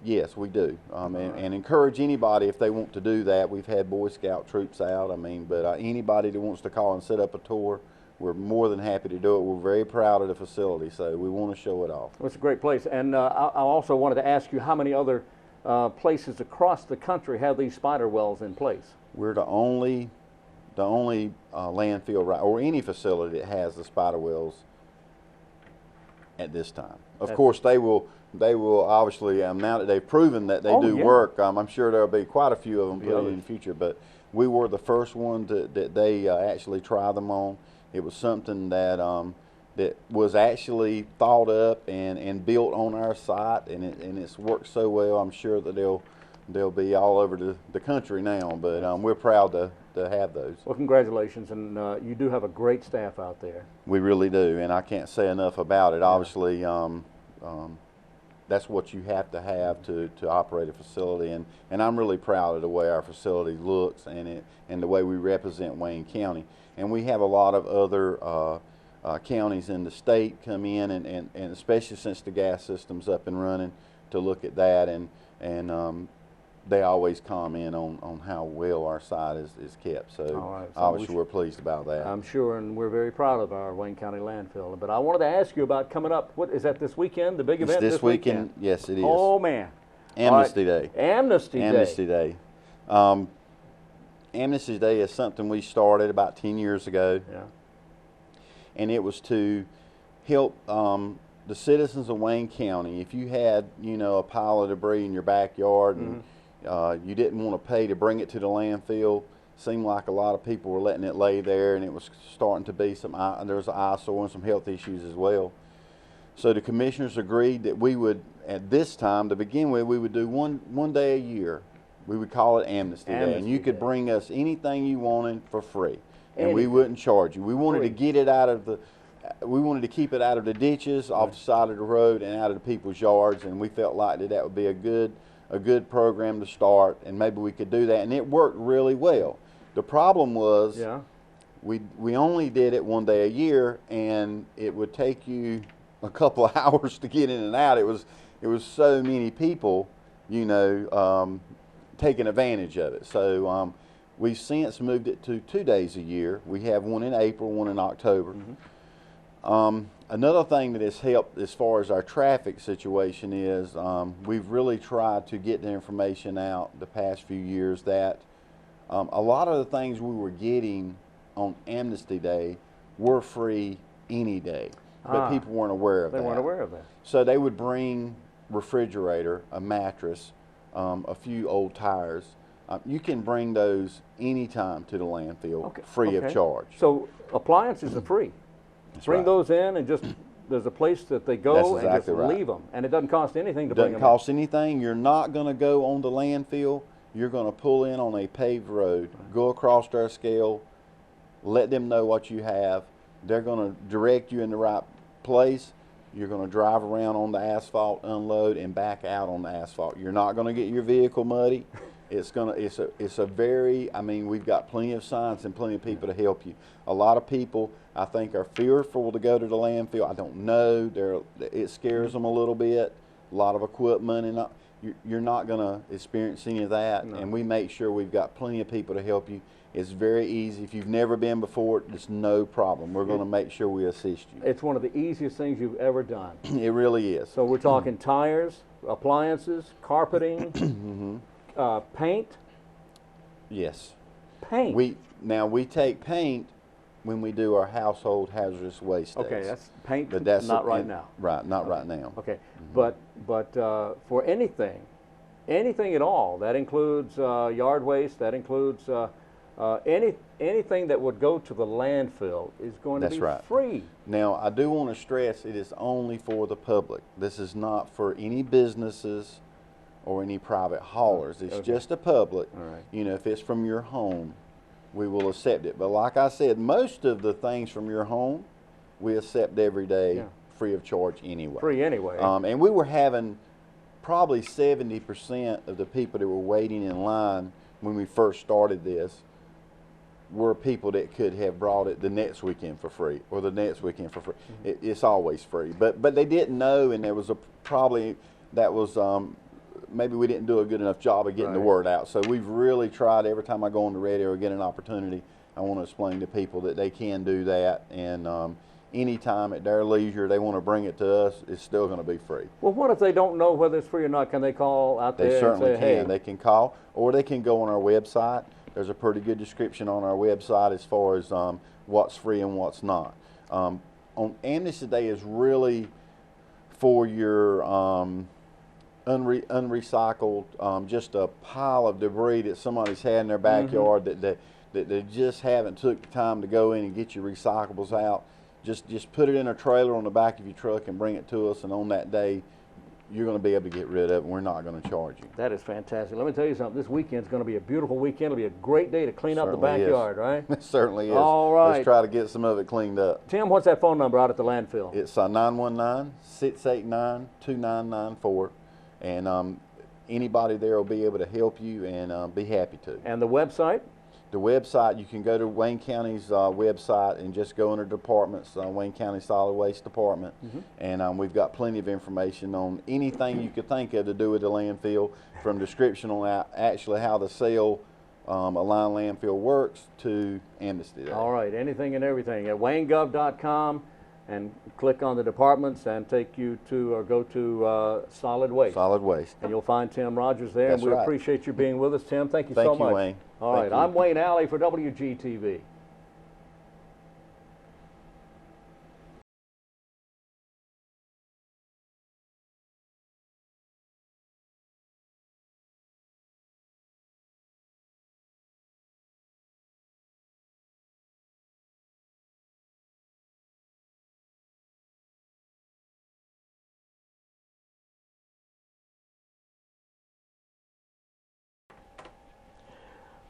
Yes, we do, and encourage anybody if they want to do that. We've had Boy Scout troops out, but anybody that wants to call and set up a tour, we're more than happy to do it. We're very proud of the facility, so we want to show it off. Well, it's a great place, and I also wanted to ask you how many other places across the country have these spider wells in place? We're the only landfill, or any facility that has the spider wells at this time. Of course, they will obviously, now that they've proven that they do work, I'm sure there'll be quite a few of them put in the future, but we were the first one that they actually try them on. It was something that that was actually thought up and built on our site, and it's worked so well. I'm sure that they'll be all over the country now, but we're proud to have those. Well, congratulations, and you do have a great staff out there. We really do, and I can't say enough about it. Obviously, that's what you have to operate a facility, and I'm really proud of the way our facility looks and the way we represent Wayne County. And we have a lot of other counties in the state come in, and especially since the gas system's up and running, to look at that, and they always comment on how well our site is kept. So, right, so obviously we're pleased about that. I'm sure, and we're very proud of our Wayne County landfill. But I wanted to ask you about coming up. What is that this weekend? The big It's event this weekend? Yes, it is. Oh man! Amnesty All right. Day. Amnesty Day. Amnesty Day. Amnesty Day is something we started about 10 years ago. Yeah. And it was to help the citizens of Wayne County. If you had, a pile of debris in your backyard and you didn't want to pay to bring it to the landfill, seemed like a lot of people were letting it lay there, and it was starting to be there was an eyesore and some health issues as well. So the commissioners agreed that we would, at this time, to begin with, we would do one day a year. We would call it Amnesty Day, and you could bring us anything you wanted for free, and we wouldn't charge you. We wanted to get it out of we wanted to keep it out of the ditches, off the side of the road, and out of the people's yards, and we felt like that would be a good program to start, and maybe we could do that, and it worked really well. The problem was we only did it one day a year, and it would take you a couple of hours to get in and out. It was so many people, taking advantage of it. So we've since moved it to 2 days a year. We have one in April, one in October. Another thing that has helped as far as our traffic situation is we've really tried to get the information out the past few years that a lot of the things we were getting on Amnesty Day were free any day, but people weren't aware of that. They weren't aware of that. So they would bring refrigerator, a mattress, a few old tires. You can bring those anytime to the landfill, free of charge. So appliances are free. Bring those in, and just there's a place that they go and just leave them, and it doesn't cost anything to bring them. Doesn't cost anything. You're not going to go on the landfill. You're going to pull in on a paved road, go across their scale, let them know what you have. They're going to direct you in the right place. You're going to drive around on the asphalt, unload, and back out on the asphalt. You're not going to get your vehicle muddy. It's a very, we've got plenty of signs and plenty of people to help you. A lot of people, I think, are fearful to go to the landfill. I don't know. It scares them a little bit. A lot of equipment, and you're not going to experience any of that. No. And we make sure we've got plenty of people to help you. It's very easy. If you've never been before, it's no problem. We're going to make sure we assist you. It's one of the easiest things you've ever done. It really is. So we're talking tires, appliances, carpeting, paint. Yes. Paint. We take paint when we do our household hazardous waste days. Okay, that's paint, but that's not right now. Right, not right now. Okay, but for anything at all, that includes yard waste, that includes anything that would go to the landfill is going to be free. Now, I do want to stress it is only for the public. This is not for any businesses or any private haulers. It's just the public. All right. If it's from your home, we will accept it. But like I said, most of the things from your home, we accept every day free of charge anyway. Free anyway. And we were having probably 70% of the people that were waiting in line when we first started this were people that could have brought it the next weekend for free or the next weekend for free. It's always free. But they didn't know, and there was maybe we didn't do a good enough job of getting the word out. So we've really tried. Every time I go on the radio or get an opportunity, I want to explain to people that they can do that, and anytime at their leisure they want to bring it to us, it's still going to be free. Well, what if they don't know whether it's free or not? Can they call out there? They certainly and say, can. Hey. They can call, or they can go on our website. There's a pretty good description on our website as far as what's free and what's not. On Amnesty Day is really for your unrecycled, just a pile of debris that somebody's had in their backyard that they just haven't took the time to go in and get your recyclables out. Just put it in a trailer on the back of your truck and bring it to us, and on that day you're going to be able to get rid of it, and we're not going to charge you. That is fantastic. Let me tell you something. This weekend's going to be a beautiful weekend. It'll be a great day to clean up the Certainly is. backyard, right? It certainly is. All right. Let's try to get some of it cleaned up. Tim, what's that phone number out at the landfill? It's 919-689-2994, and anybody there will be able to help you and be happy to. And the website? The website, you can go to Wayne County's website and just go under departments, Wayne County Solid Waste Department, and we've got plenty of information on anything you could think of to do with the landfill, from description on actually how the cell a line landfill works to amnesty day. All right, anything and everything at waynegov.com, and click on the departments and take you to, or go to solid waste. Solid waste. And you'll find Tim Rogers there. That's and we right. appreciate you being with us, Tim. Thank you so Thank you, much. Wayne. All right, Thank you. I'm Wayne Alley for WGTV.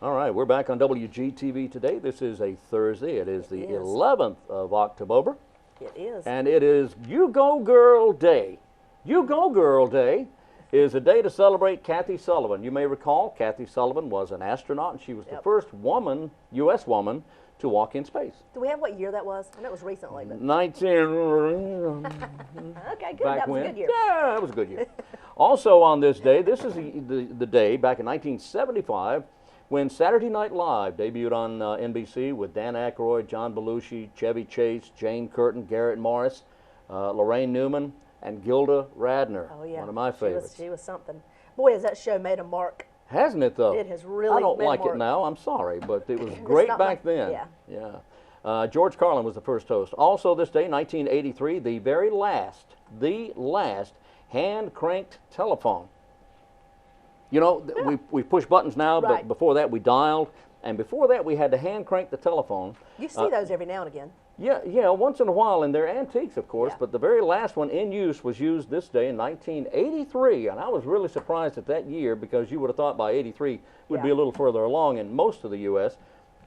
All right, we're back on WGTV today. This is a Thursday. It is the 11th of October. It is. And it is You Go Girl Day. You Go Girl Day is a day to celebrate Kathy Sullivan. You may recall Kathy Sullivan was an astronaut, and she was the first woman, U.S. woman, to walk in space. Do we have what year that was? I know it was recently, but 19. okay, good. Back That was when? a good year. Yeah, that was a good year. Also on this day, this is the day back in 1975 when Saturday Night Live debuted on NBC with Dan Aykroyd, John Belushi, Chevy Chase, Jane Curtin, Garrett Morris, Lorraine Newman, and Gilda Radner. Oh yeah, one of my favorites. She was something. Boy, has that show made a mark. Hasn't it though? It has really I don't made a like it mark. now. I'm sorry, but it was great not back my- then. yeah. Yeah. George Carlin was the first host. Also this day, 1983, the last hand-cranked telephone. You know, we push buttons now, Right. but before that we dialed, and before that we had to hand crank the telephone. You see those every now and again. Yeah, once in a while, and they're antiques, of course, Yeah. but the very last one in use was used this day in 1983, and I was really surprised at that year, because you would have thought by 83 we'd be Yeah. a little further along in most of the U.S.,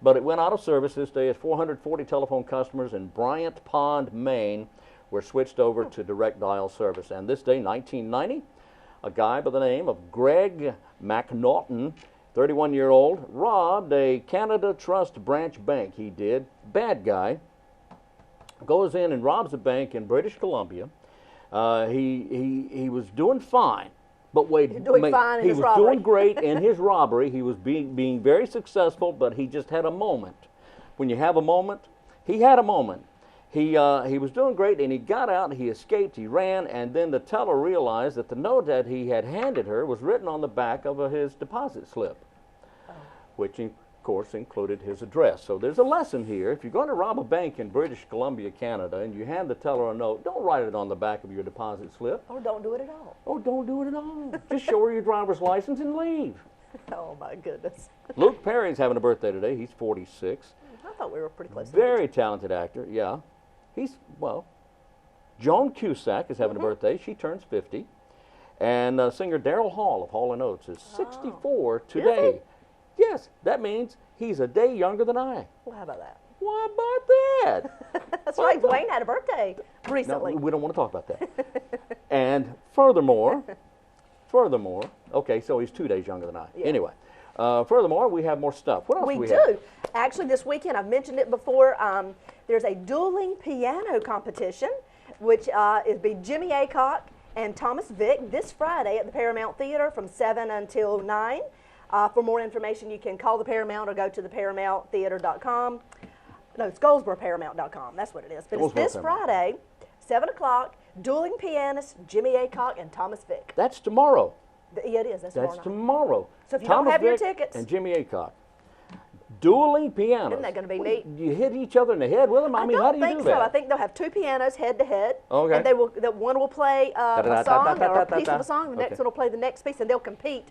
but it went out of service this day as 440 telephone customers in Bryant Pond, Maine, were switched over to direct dial service. And this day, 1990, a guy by the name of Greg McNaughton, 31-year-old, robbed a Canada Trust branch bank. He did. Bad guy. Goes in and robs a bank in British Columbia. He was doing fine, but wait, Doing fine in he his was robbery. doing great in his robbery. He was being very successful, but he just had a moment. When you have a moment, he had a moment. He was doing great, and he got out, he escaped, he ran, and then the teller realized that the note that he had handed her was written on the back of his deposit slip, which of course included his address. So there's a lesson here. If you're going to rob a bank in British Columbia, Canada, and you hand the teller a note, don't write it on the back of your deposit slip. Or don't do it at all. Oh, don't do it at all. Just show her your driver's license and leave. Oh my goodness. Luke Perry's having a birthday today. He's 46. I thought we were pretty close. Very talented actor, yeah. Joan Cusack is having a birthday. She turns 50. And singer Daryl Hall of Hall & Oates is 64 today. Yes, that means he's a day younger than I. Well, how about that? Why about that? That's right. Wayne had a birthday No, recently. we don't want to talk about that. And furthermore, okay, so he's 2 days younger than I. Yeah. Anyway, furthermore, we have more stuff. What else We do we do. have? Actually, this weekend, I've mentioned it before, there's a dueling piano competition, which is be Jimmy Aycock and Thomas Vick this Friday at the Paramount Theater from 7 until 9. For more information, you can call the Paramount or go to the ParamountTheater.com. No, it's GoldsBoroParamount.com. That's what it is. But it's Goldsboro this Paramount. Friday, 7 o'clock, dueling pianists Jimmy Aycock and Thomas Vick. That's tomorrow. Yeah, it is. That's tomorrow That's night. tomorrow. So if you don't Thomas have your Vick tickets- and Jimmy Aycock. Dueling pianos. Isn't that gonna be neat? You hit each other in the head with them? I mean, how do you think do so. that? I think they'll have two pianos head to head. Okay. And one will play a song or a piece of a song. The next Okay. one will play the next piece, and they'll compete.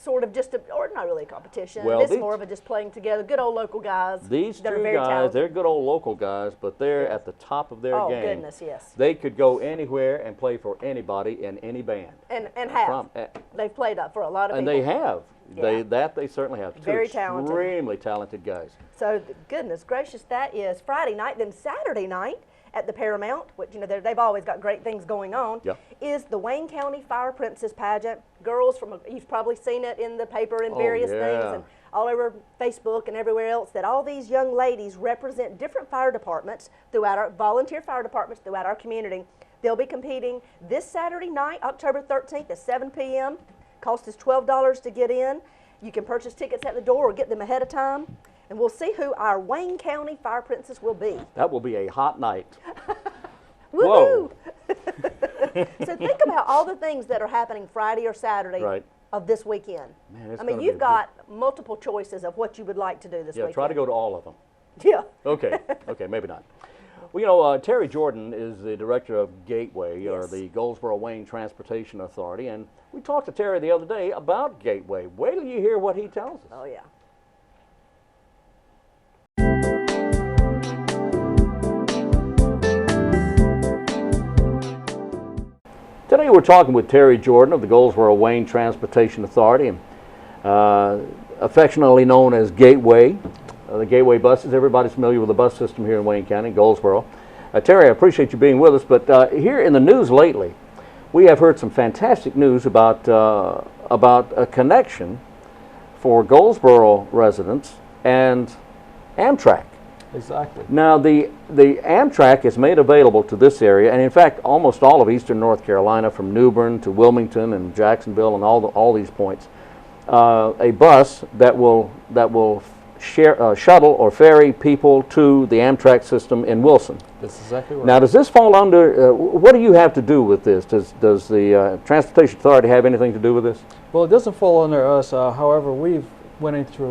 sort of just or not really a competition. Well, It's more of a just playing together. Good old local guys. These that are two very guys, talented. they're good old local guys, but they're Yes. at the top of their Oh, game. goodness, yes. They could go anywhere and play for anybody in any band. And I have. prom- They've played up for a lot of And people. they have. Yeah. They certainly have. Very Two talented. extremely talented guys. So, goodness gracious, that is Friday night. Then Saturday night at the Paramount, which, they've always got great things going on, Yeah. is the Wayne County Fire Princess Pageant. Girls you've probably seen it in the paper and various things yeah. and all over Facebook and everywhere else, that all these young ladies represent different fire departments throughout our volunteer fire departments throughout our community. They'll be competing this Saturday night, October 13th at 7 p.m. Cost is $12 to get in. You can purchase tickets at the door or get them ahead of time. And we'll see who our Wayne County Fire Princess will be. That will be a hot night. Woohoo! So think about all the things that are happening Friday or Saturday Right. of this weekend. Man, it's I mean, gonna be you've a got multiple choices of what you would like to do this Yeah, weekend. try to go to all of them. Yeah. Okay, okay, maybe not. Well, Terry Jordan is the director of Gateway, or Yes. the Goldsboro Wayne Transportation Authority, and we talked to Terry the other day about Gateway. Wait till you hear what he tells us. Oh, yeah. Today we're talking with Terry Jordan of the Goldsboro Wayne Transportation Authority, affectionately known as Gateway. The Gateway buses, everybody's familiar with the bus system here in Wayne County, Goldsboro. Terry, I appreciate you being with us, but here in the news lately, we have heard some fantastic news about a connection for Goldsboro residents and Amtrak. Exactly. Now, the Amtrak is made available to this area, and in fact, almost all of eastern North Carolina, from New Bern to Wilmington and Jacksonville and all these points, a bus that will shuttle or ferry people to the Amtrak system in Wilson. That's exactly right. Now, does this fall under? What do you have to do with this? Does the Transportation Authority have anything to do with this? Well, it doesn't fall under us. However, we've went into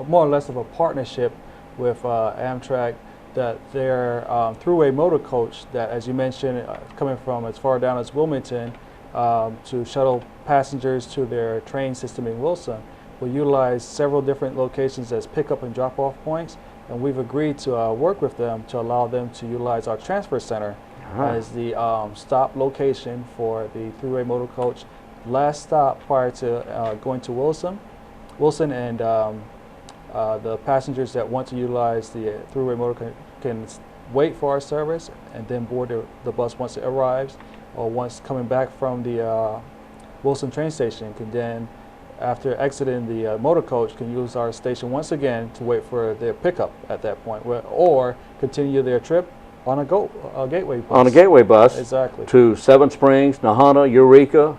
more or less of a partnership with Amtrak, that their throughway motor coach, that, as you mentioned, coming from as far down as Wilmington, to shuttle passengers to their train system in Wilson, will utilize several different locations as pickup and drop-off points, and we've agreed to work with them to allow them to utilize our transfer center as the stop location for the throughway motor coach. Last stop prior to going to Wilson, and the passengers that want to utilize the throughway motor can wait for our service and then board the bus once it arrives, or once coming back from the Wilson train station can then, after exiting the motor coach, can use our station once again to wait for their pickup at that point, or continue their trip on a gateway bus. On a gateway bus. Exactly. To Seven Springs, Nahana, Eureka,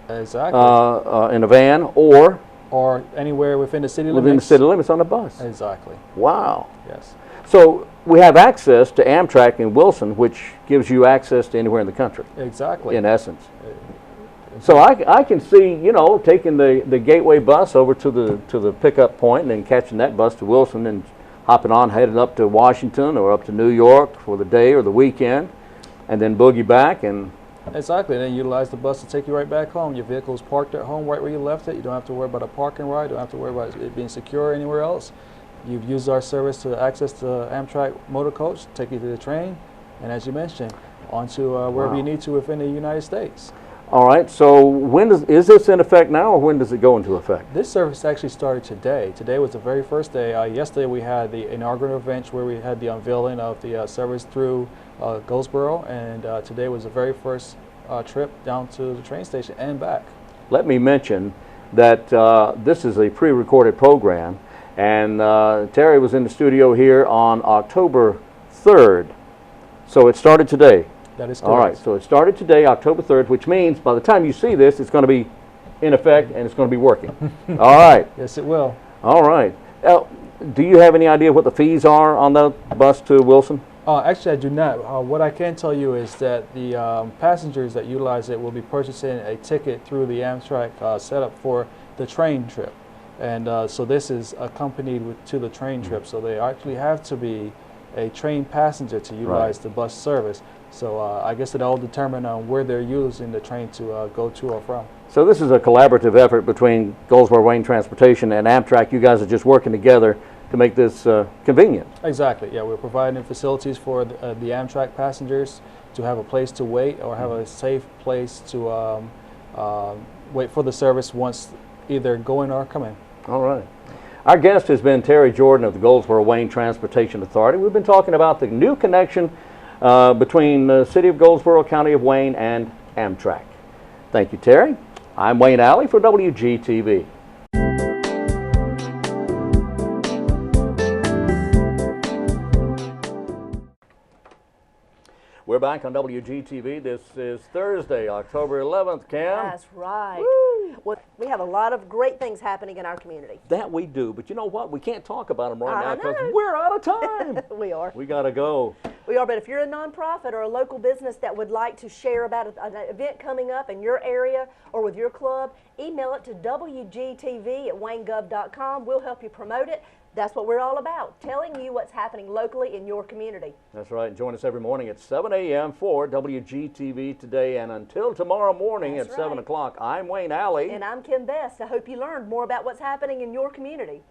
Exactly. in a van, or or anywhere within the city limits. within the city limits on a bus. Exactly. Wow. Yes. So we have access to Amtrak in Wilson, which gives you access to anywhere in the country, Exactly. in essence. So I can see, taking the Gateway bus over to the pickup point and then catching that bus to Wilson and hopping on, headed up to Washington or up to New York for the day or the weekend, and then boogie back and Exactly. And then utilize the bus to take you right back home. Your vehicle's parked at home right where you left it. You don't have to worry about a parking ride. You don't have to worry about it being secure anywhere else. You've used our service to access the Amtrak motor coach, take you to the train, and as you mentioned, onto wherever Wow. you need to within the United States. All right. So is this in effect now, or when does it go into effect? This service actually started today. Today was the very first day. Yesterday we had the inaugural event where we had the unveiling of the service through Goldsboro, and today was the very first trip down to the train station and back. Let me mention that this is a pre-recorded program, and Terry was in the studio here on October 3rd. So it started today. That is correct. All right, so it started today, October 3rd, which means by the time you see this, it's going to be in effect and it's going to be working. All right. Yes, it will. All right. Now, do you have any idea what the fees are on the bus to Wilson? Actually, I do not. What I can tell you is that the passengers that utilize it will be purchasing a ticket through the Amtrak setup for the train trip. And so this is accompanied to the train trip. So they actually have to be a train passenger to utilize the bus service. So I guess it all determines on where they're using the train to go to or from. So this is a collaborative effort between Goldsboro Wayne Transportation and Amtrak. You guys are just working together to make this convenient. Exactly, yeah. We're providing facilities for the Amtrak passengers to have a place to wait or have a safe place to wait for the service once either going or coming. All right. Our guest has been Terry Jordan of the Goldsboro Wayne Transportation Authority. We've been talking about the new connection between the City of Goldsboro, County of Wayne, and Amtrak. Thank you, Terry. I'm Wayne Alley for WGTV. We're back on WGTV. This is Thursday, October 11th, Cam. That's right. Woo! Well, we have a lot of great things happening in our community. That we do, but you know what? We can't talk about them right I now because know. we're out of time. We are. We got to go. We are, but if you're a nonprofit or a local business that would like to share about an event coming up in your area or with your club, email it to WGTV@waynegov.com. We'll help you promote it. That's what we're all about, telling you what's happening locally in your community. That's right. Join us every morning at 7 a.m. for WGTV Today. And until tomorrow morning That's at 7 right. o'clock, I'm Wayne Alley. And I'm Kim Best. I hope you learned more about what's happening in your community.